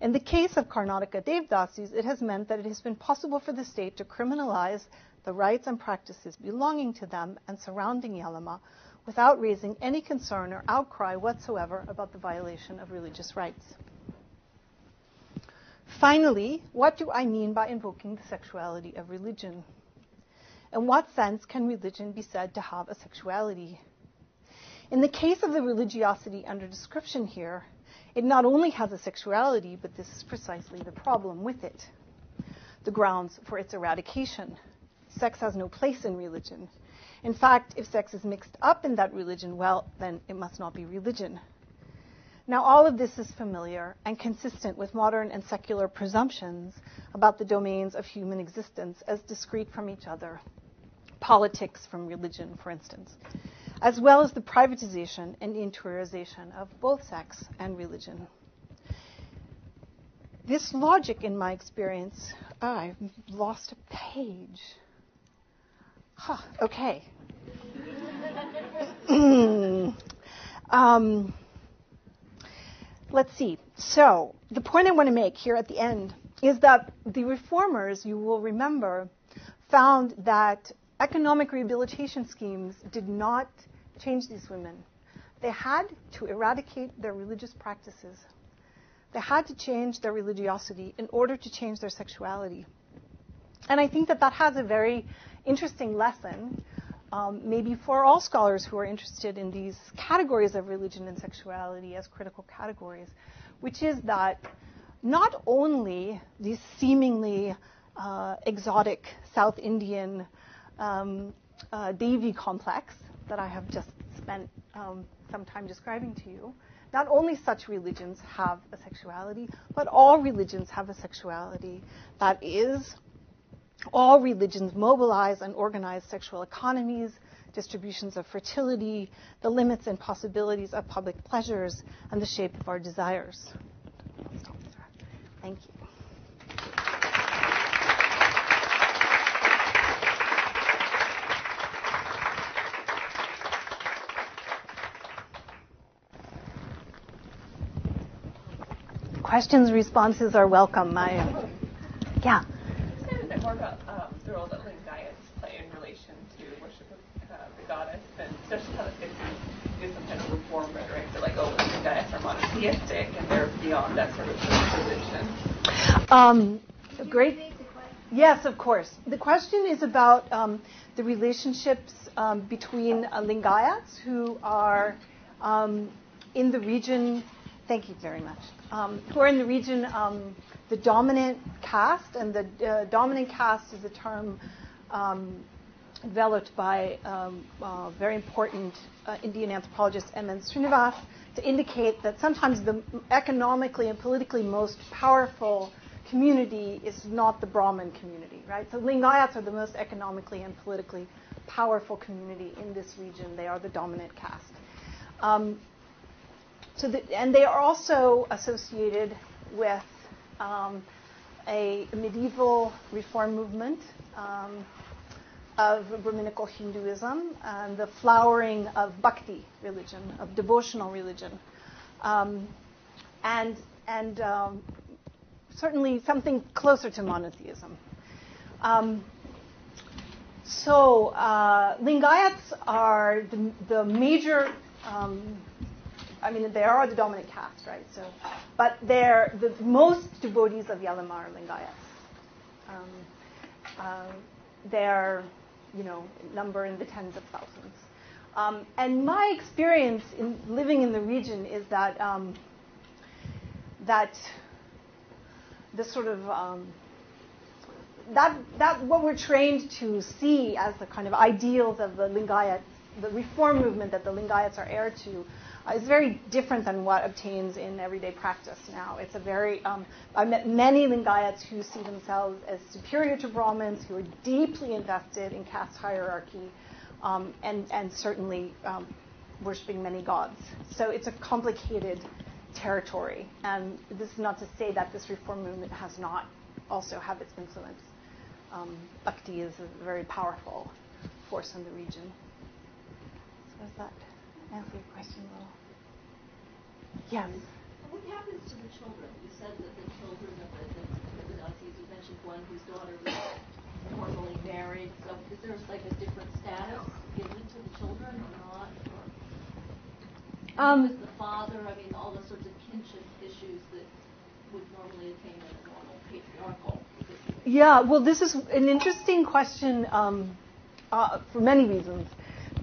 In the case of Karnataka Devadasis, it has meant that it has been possible for the state to criminalize the rites and practices belonging to them and surrounding Yalama without raising any concern or outcry whatsoever about the violation of religious rights. Finally, what do I mean by invoking the sexuality of religion? In what sense can religion be said to have a sexuality? In the case of the religiosity under description here, it not only has a sexuality, but this is precisely the problem with it, the grounds for its eradication. Sex has no place in religion. In fact, if sex is mixed up in that religion, well, then it must not be religion. Now, all of this is familiar and consistent with modern and secular presumptions about the domains of human existence as discrete from each other, politics from religion, for instance, as well as the privatization and interiorization of both sex and religion. This logic, in my experience, I've lost a page. Okay. Let's see. So the point I want to make here at the end is that the reformers, you will remember, found that economic rehabilitation schemes did not change these women. They had to eradicate their religious practices. They had to change their religiosity in order to change their sexuality. And I think that that has a very interesting lesson, maybe for all scholars who are interested in these categories of religion and sexuality as critical categories, which is that not only these seemingly exotic South Indian Devi complex that I have just spent some time describing to you, not only such religions have a sexuality, but all religions have a sexuality. That is, all religions mobilize and organize sexual economies, distributions of fertility, the limits and possibilities of public pleasures, and the shape of our desires. I'll stop there. Thank you. Questions, responses are welcome. Yeah. Understand a bit more about the role that Lingayats play in relation to worship of the goddess, and especially how it fits into some kind of reform rhetoric. They're like, oh, Lingayats are monotheistic, and they're beyond that sort of religion. Great. Yes, of course. The question is about the relationships between Lingayats who are in the region. Thank you very much. Who are in the region, the dominant caste, and the dominant caste is a term developed by very important Indian anthropologist M.N. Srinivas to indicate that sometimes the economically and politically most powerful community is not the Brahmin community, right? So Lingayats are the most economically and politically powerful community in this region. They are the dominant caste. And they are also associated with a medieval reform movement of Brahminical Hinduism and the flowering of bhakti religion, of devotional religion, and certainly something closer to monotheism. So Lingayats are the major. They are the dominant caste, right? So, but they're the most devotees of Yalama are Lingayats. They're, number in the tens of thousands. And my experience in living in the region is that that the sort of that what we're trained to see as the kind of ideals of the Lingayats, the reform movement that the Lingayats are heir to, is very different than what obtains in everyday practice now. It's a very, I met many Lingayats who see themselves as superior to Brahmins, who are deeply invested in caste hierarchy, and certainly worshiping many gods. So it's a complicated territory. And this is not to say that this reform movement has not also have its influence. Bhakti is a very powerful force in the region. So does that answer your question a little? Yes. What happens to the children? You said that the children of the Devadasis, you mentioned one whose daughter was formally married. So is there like a different status given to the children or not? Or with the father, I mean, all the sorts of kinship issues that would normally attain in a normal patriarchal system. Yeah, well, this is an interesting question for many reasons.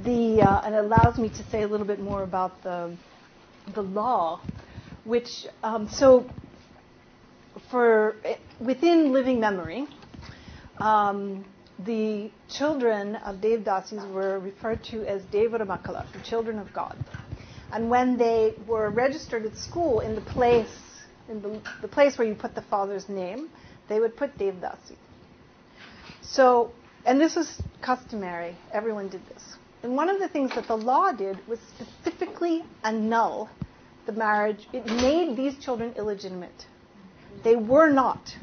And it allows me to say a little bit more about the law, which within living memory, the children of Devadasis were referred to as Devadamakala, the children of God. And when they were registered at school in the place where you put the father's name, they would put Devadasi. So, and this was customary. Everyone did this. And one of the things that the law did was specifically annul the marriage. It made these children illegitimate. They were not.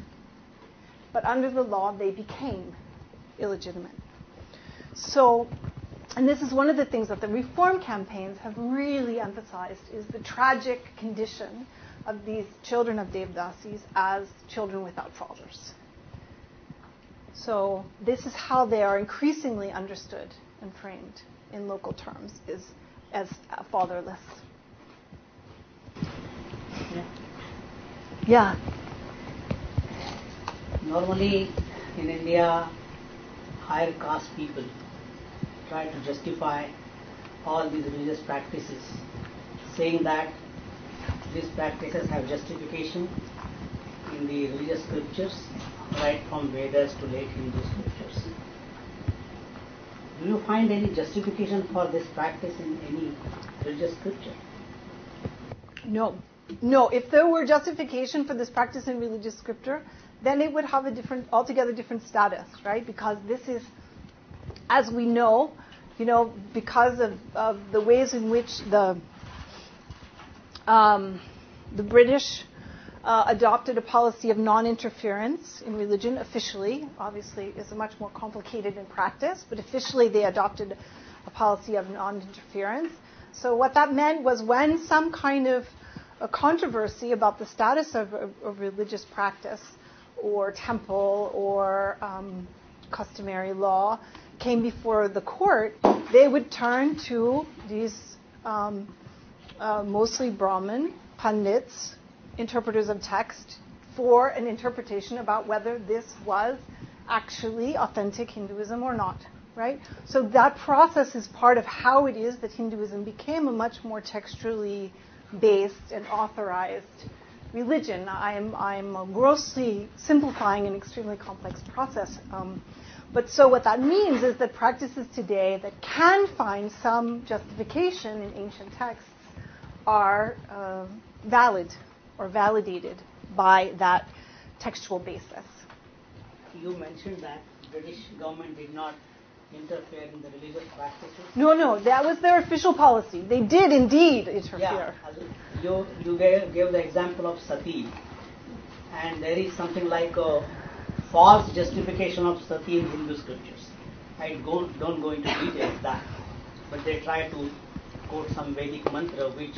But under the law, they became illegitimate. So, and this is one of the things that the reform campaigns have really emphasized, is the tragic condition of these children of Devadasis as children without fathers. So this is how they are increasingly understood and framed in local terms, is as fatherless. Yeah. Normally in India, higher caste people try to justify all these religious practices, saying that these practices have justification in the religious scriptures, right from Vedas to late Hindu scriptures. Do you find any justification for this practice in any religious scripture? No. If there were justification for this practice in religious scripture, then it would have a altogether different status, right? Because this is, as we know, because of the ways in which the British adopted a policy of non-interference in religion officially. Obviously, it's much more complicated in practice, but officially they adopted a policy of non-interference. So what that meant was when some kind of a controversy about the status of religious practice or temple or customary law came before the court, they would turn to these mostly Brahmin pundits, interpreters of text, for an interpretation about whether this was actually authentic Hinduism or not, right? So that process is part of how it is that Hinduism became a much more textually based and authorized religion. I'm grossly simplifying an extremely complex process. But so what that means is that practices today that can find some justification in ancient texts are valid or validated by that textual basis. You mentioned that British government did not interfere in the religious practices. No, that was their official policy. They did indeed interfere. Yeah, you gave the example of sati, and there is something like a false justification of sati in Hindu scriptures. I don't go into details that, but they try to quote some Vedic mantra which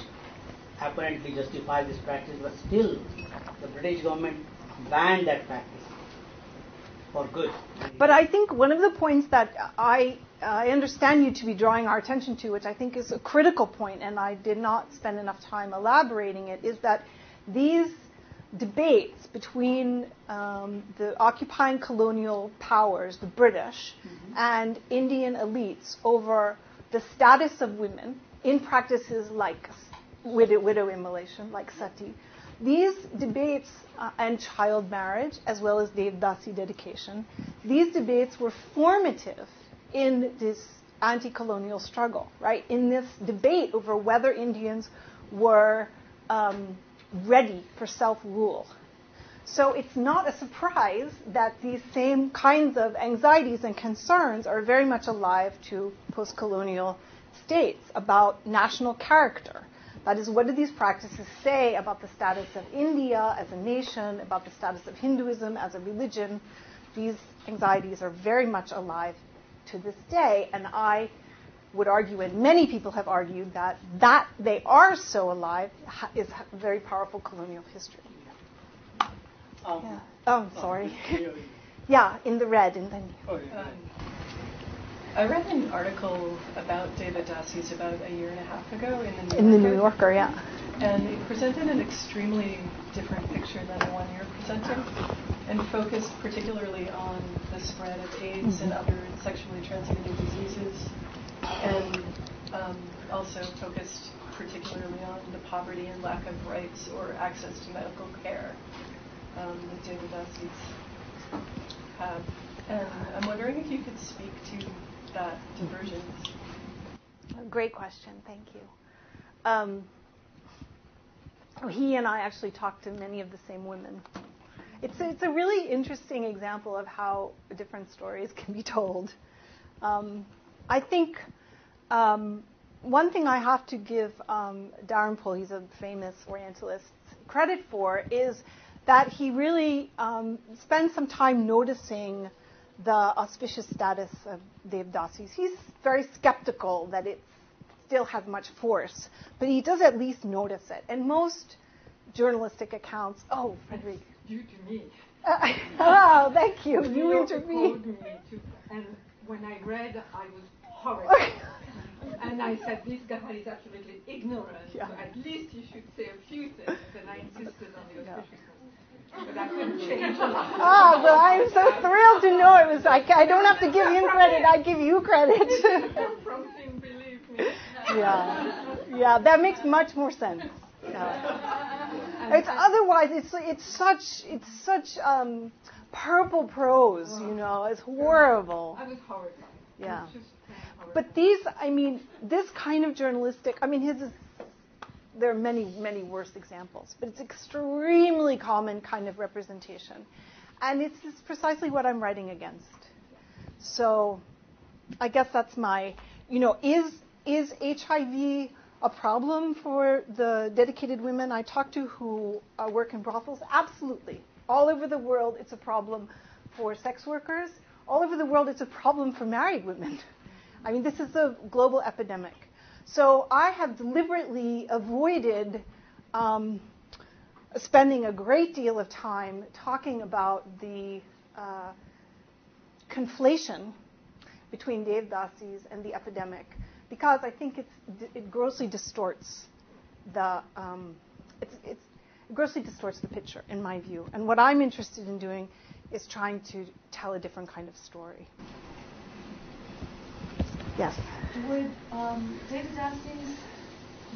apparently justifies this practice, but still the British government banned that practice for good. But I think one of the points that I understand you to be drawing our attention to, which I think is a critical point, and I did not spend enough time elaborating it, is that these debates between the occupying colonial powers, the British, and Indian elites over the status of women in practices like widow immolation, like sati, these debates and child marriage, as well as Devadasi dedication, these debates were formative in this anti-colonial struggle, right? In this debate over whether Indians were ready for self-rule. So it's not a surprise that these same kinds of anxieties and concerns are very much alive to post-colonial states about national character. That is, what do these practices say about the status of India as a nation, about the status of Hinduism as a religion? These anxieties are very much alive to this day. And I would argue, and many people have argued, that they are so alive is a very powerful colonial history. Yeah. Oh, sorry. Yeah, in the red. And then. I read an article about Devadasis about a year and a half ago in the New Yorker, yeah. And it presented an extremely different picture than the one you're presenting, and focused particularly on the spread of AIDS and other sexually transmitted diseases, and also focused particularly on the poverty and lack of rights or access to medical care that Devadasis have. And I'm wondering if you could speak to that divergence. Great question, thank you. He and I actually talked to many of the same women. It's a really interesting example of how different stories can be told. I think one thing I have to give Dalrymple, he's a famous Orientalist, credit for is that he really spends some time noticing the auspicious status of Devadasis. He's very skeptical that it still has much force, but he does at least notice it. And most journalistic accounts, Frederick. Due to me. Oh, thank you. You intervened. And when I read, I was horrified. And I said, this guy is absolutely ignorant. Yeah. So at least you should say a few things. And I insisted on the auspiciousness. But I couldn't change a lot. Oh, well, I'm so thrilled to know it was like, I don't have to give him credit, I give you credit. From him, believe me. Yeah, that makes much more sense. Yeah. It's otherwise, it's such purple prose, it's horrible. I was horrified. Yeah. Just horrified. But this kind of journalistic, there are many, many worse examples, but it's extremely common kind of representation. And it's precisely what I'm writing against. So I guess that's my, is HIV a problem for the dedicated women I talk to who work in brothels? Absolutely. All over the world, it's a problem for sex workers. All over the world, it's a problem for married women. This is a global epidemic. So I have deliberately avoided spending a great deal of time talking about the conflation between Devadasis and the epidemic, because I think it grossly distorts the picture, in my view. And what I'm interested in doing is trying to tell a different kind of story. Yes. Would Devadasis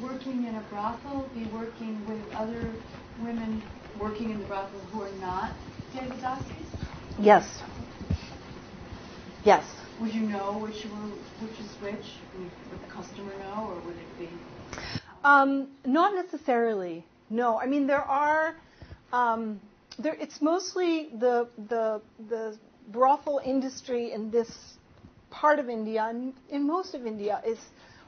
working in a brothel be working with other women working in the brothel who are not Devadasis? Yes. Yes. Would you know which is which? Would the customer know, or would it be? Not necessarily. No. There are. It's mostly the brothel industry in this part of India, and in most of India, is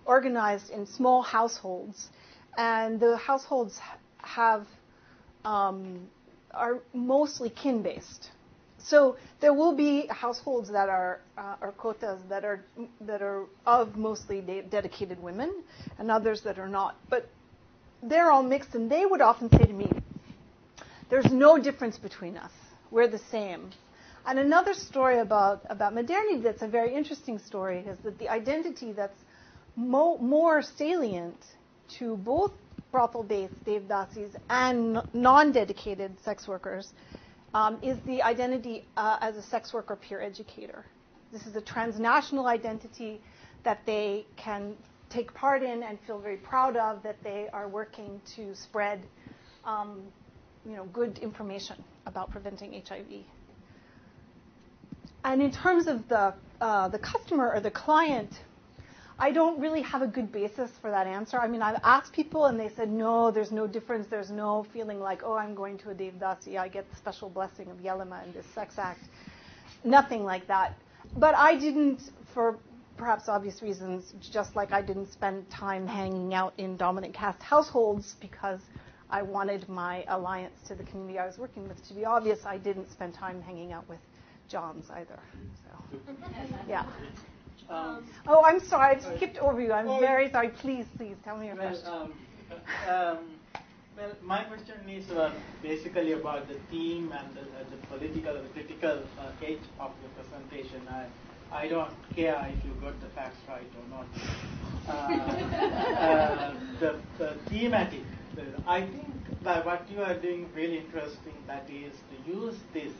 organized in small households, and the households are mostly kin-based. So there will be households that are kotas that are of mostly dedicated women, and others that are not. But they're all mixed, and they would often say to me, "There's no difference between us. We're the same." And another story about modernity that's a very interesting story is that the identity that's more salient to both brothel-based Devadasis and non-dedicated sex workers is the identity as a sex worker peer educator. This is a transnational identity that they can take part in and feel very proud of, that they are working to spread good information about preventing HIV. And in terms of the customer or the client, I don't really have a good basis for that answer. I've asked people, and they said, no, there's no difference. There's no feeling like, I'm going to a Devadasi. I get the special blessing of Yelama and this sex act. Nothing like that. But I didn't, for perhaps obvious reasons, just like I didn't spend time hanging out in dominant caste households because I wanted my alliance to the community I was working with to be obvious. I didn't spend time hanging out with Johns either. So, yeah. Oh, I'm sorry, I skipped over you. I'm very sorry. Please, tell me your question. Well, my question is basically about the theme and the political, the critical edge of the presentation. I don't care if you got the facts right or not. The thematic, I think that what you are doing really interesting, that is to use this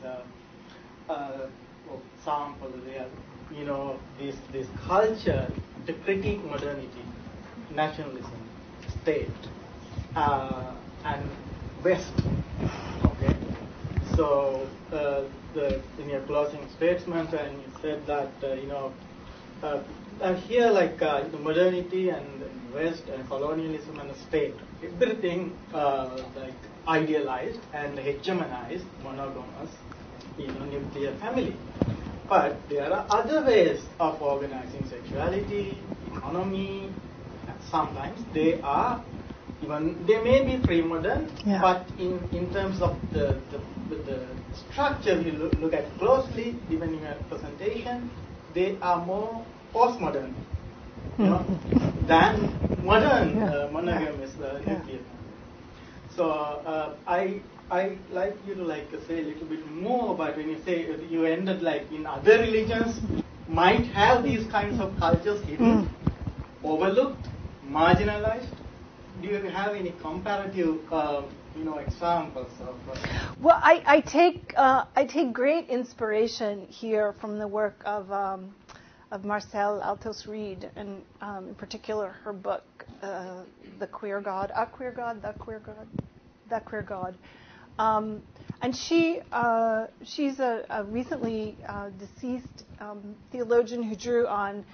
sample there, this culture to critique modernity, nationalism, state, and West. Okay, so in your closing statement, and you said that here the modernity and West and colonialism and the state, everything idealized and hegemonized, monogamous, nuclear family. But there are other ways of organizing sexuality, economy, and sometimes they may be pre-modern, but in terms of the structure, you look at closely, even in your presentation, they are more postmodern, than modern monogamous nuclear family. So I like you to say a little bit more about when you say you ended in other religions might have these kinds of cultures hidden, overlooked, marginalized. Do you have any comparative examples of? Well, I take great inspiration here from the work of Marcel Altos Reed, and in particular her book, The Queer God, A Queer God, The Queer God, The Queer God. And she's a recently deceased theologian who drew on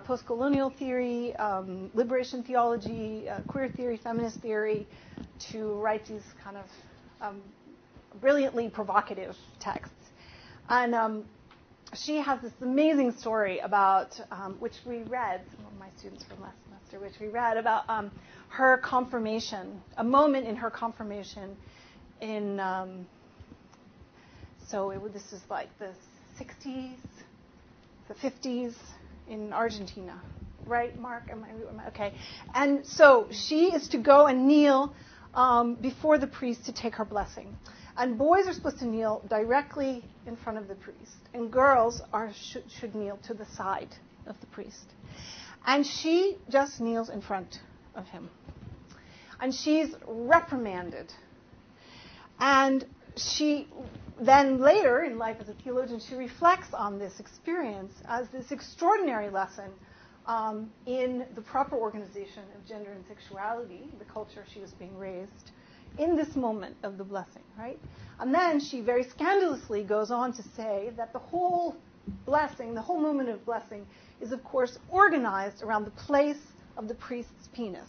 post-colonial theory, liberation theology, queer theory, feminist theory, to write these kind of brilliantly provocative texts. And she has this amazing story about, which we read, some of my students from last semester, which we read about her confirmation, a moment in her confirmation in, this is like the 60s, the 50s in Argentina. Right, Mark? Am I okay? And so she is to go and kneel before the priest to take her blessing. And boys are supposed to kneel directly in front of the priest, and girls should kneel to the side of the priest. And she just kneels in front of him. And she's reprimanded. And she then later in life as a theologian, she reflects on this experience as this extraordinary lesson in the proper organization of gender and sexuality, the culture she was being raised, in this moment of the blessing, right? And then she very scandalously goes on to say that the whole blessing, the whole moment of blessing, is of course organized around the place of the priest's penis.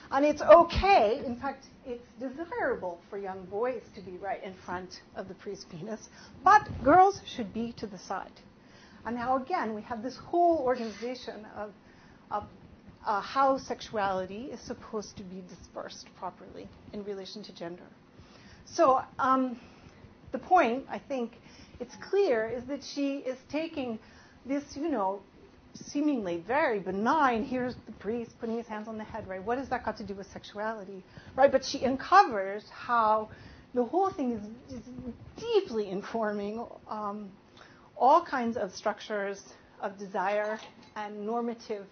And it's okay, in fact, it's desirable for young boys to be right in front of the priest's penis, but girls should be to the side. And now again, we have this whole organization of how sexuality is supposed to be dispersed properly in relation to gender. So the point, I think it's clear, is that she is taking this, seemingly very benign, here's the priest putting his hands on the head, right? What has that got to do with sexuality, right? But she uncovers how the whole thing is deeply informing all kinds of structures of desire and normative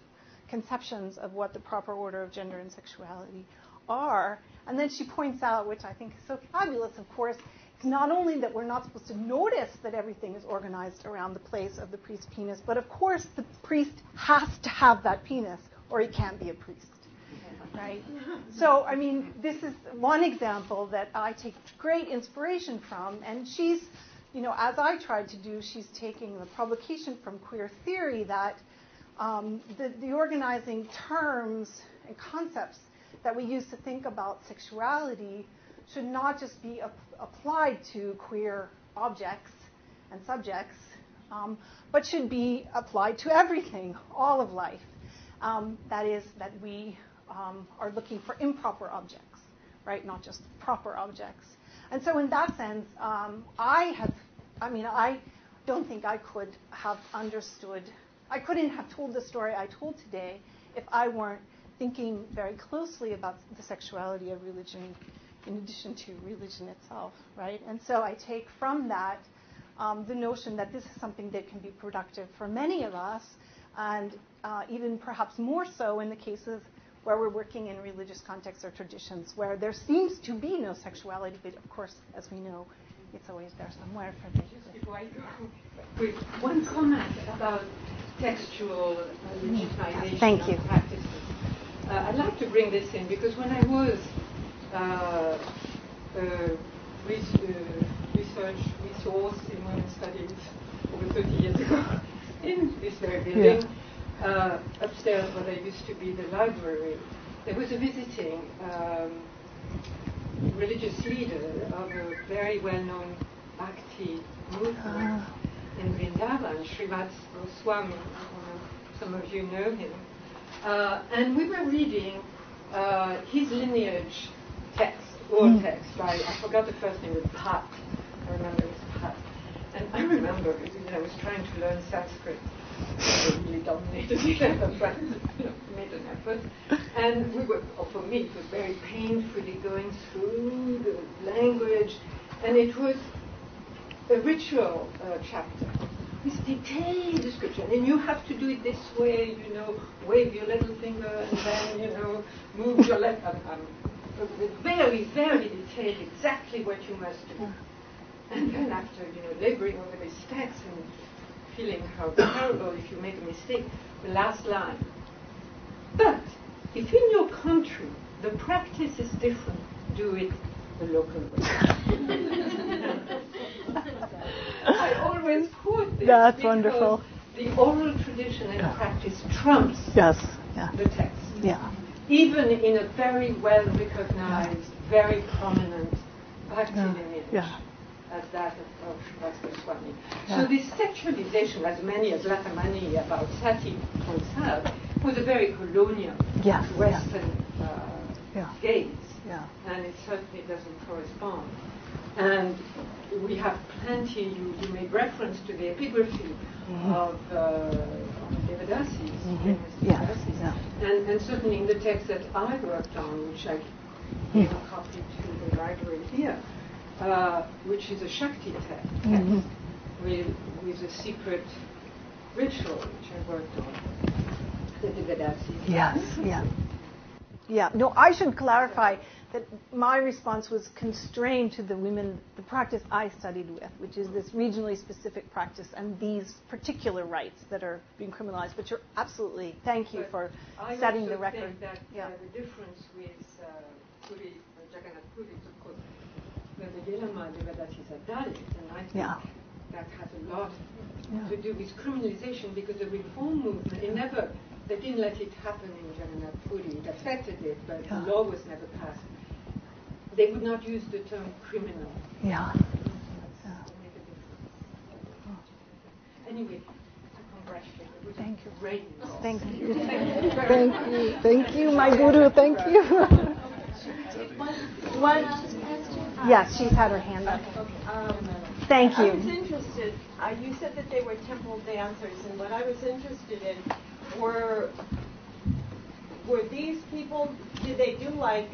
conceptions of what the proper order of gender and sexuality are. And then she points out, which I think is so fabulous, of course, it's not only that we're not supposed to notice that everything is organized around the place of the priest's penis, but of course the priest has to have that penis or he can't be a priest, right? So, I mean, this is one example that I take great inspiration from, and she's, as I tried to do, she's taking the publication from queer theory that the organizing terms and concepts that we use to think about sexuality should not just be applied to queer objects and subjects, but should be applied to everything, all of life. That is, that we are looking for improper objects, right? Not just proper objects. And so in that sense, I don't think I could have understood I couldn't have told the story I told today if I weren't thinking very closely about the sexuality of religion in addition to religion itself, right? And so I take from that the notion that this is something that can be productive for many of us, and even perhaps more so in the cases where we're working in religious contexts or traditions where there seems to be no sexuality, but of course, as we know, it's always there somewhere for the Before I go, with one comment about textual legitimization Thank you. of practices. I'd like to bring this in because when I was resource in women's studies over 30 years ago in this very building, upstairs where there used to be the library, there was a visiting religious leader of a very well-known Bhakti movement in Vrindavan, Srimad Goswami. Some of you know him. And we were reading his lineage text, old text, by, I forgot the first name, it was Bhat. I remember it was Bhat. And I remember, because I was trying to learn Sanskrit. I really dominated me there, but made an effort. And we were, or for me, it was very painfully going through the language. And it was a ritual chapter with detailed description. And you have to do it this way, wave your little finger and then, move your left. Very, very detailed, exactly what you must do. And then after, laboring over these texts and feeling how terrible if you make a mistake, the last line. But if in your country the practice is different, do it the local way. I always quote this. That's because wonderful. The oral tradition and practice trumps the text. Yeah. Even in a very well recognized, very prominent Bhakti lineage. As that of Srimad Goswami. So this sexualization, as many as Latamani about Sati points out, was a very colonial Western gaze. And it certainly doesn't correspond. And we have plenty, you made reference to the epigraphy of Devadasis, Devadasis. And certainly in the text that I worked on, which I gave a copy to the library here, which is a Shakti text with a secret ritual, which I worked on, the Devadasis. No, I should clarify that my response was constrained to the practice I studied with, which is this regionally specific practice and these particular rites that are being criminalized. But you're absolutely, thank you for setting the record. I think that the difference with Puri, Jagannath Puri, is of course, the Yelama Devadasis are Dalit, and I think that has a lot to do with criminalization, because the reform movement, they didn't let it happen in Jagannath Puri. It affected it, but the law was never passed. They would not use the term criminal. Anyway, to congratulate you. Thank you. Great. Thank you. Thank you, my guru. Thank you. One last question? Yes, she's had her hand up. Thank you. I was interested, you said that they were temple dancers, and what I was interested in were these people, did they do like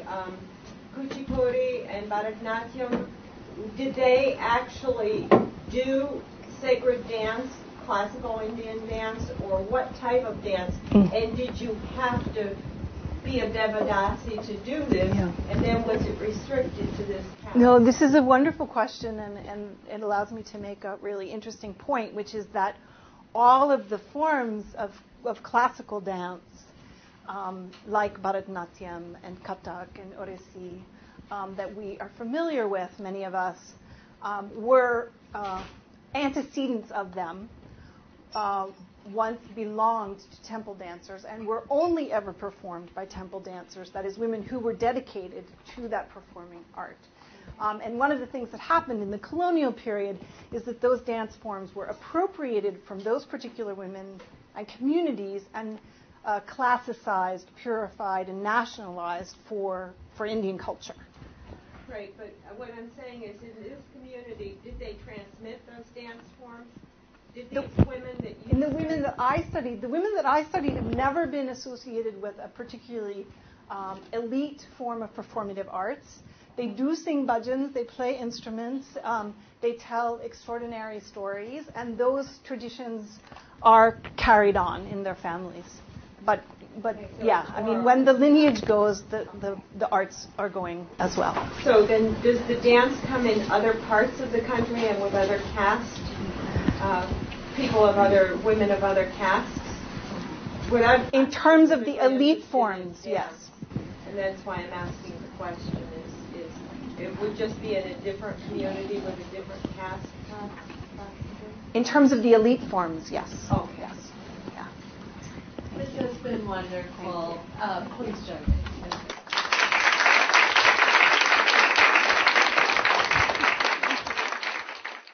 Kuchipudi and Bharatanatyam? Did they actually do sacred dance, classical Indian dance, or what type of dance? And did you have to be a Devadasi to do this? And then was it restricted to this path? No, this is a wonderful question, and it allows me to make a really interesting point, which is that all of the forms of classical dance, like Bharatanatyam and Kathak and Odissi, that we are familiar with, many of us, were antecedents of them, once belonged to temple dancers and were only ever performed by temple dancers, that is, women who were dedicated to that performing art. And one of the things that happened in the colonial period is that those dance forms were appropriated from those particular women and communities and classicized, purified, and nationalized for Indian culture. Right, but what I'm saying is, in this community, did they transmit those dance forms? Did these women that you In the women that I studied, have never been associated with a particularly elite form of performative arts. They do sing bhajans, they play instruments, they tell extraordinary stories, and those traditions are carried on in their families. But yeah, I mean, when the lineage goes, the arts are going as well. So then does the dance come in other parts of the country and with other castes, women of other castes? In terms of the elite forms, yes. And that's why I'm asking the question is it would just be in a different community with a different caste class? In terms of the elite forms, yes. Oh, yes. Yeah. This has been wonderful. Please join me.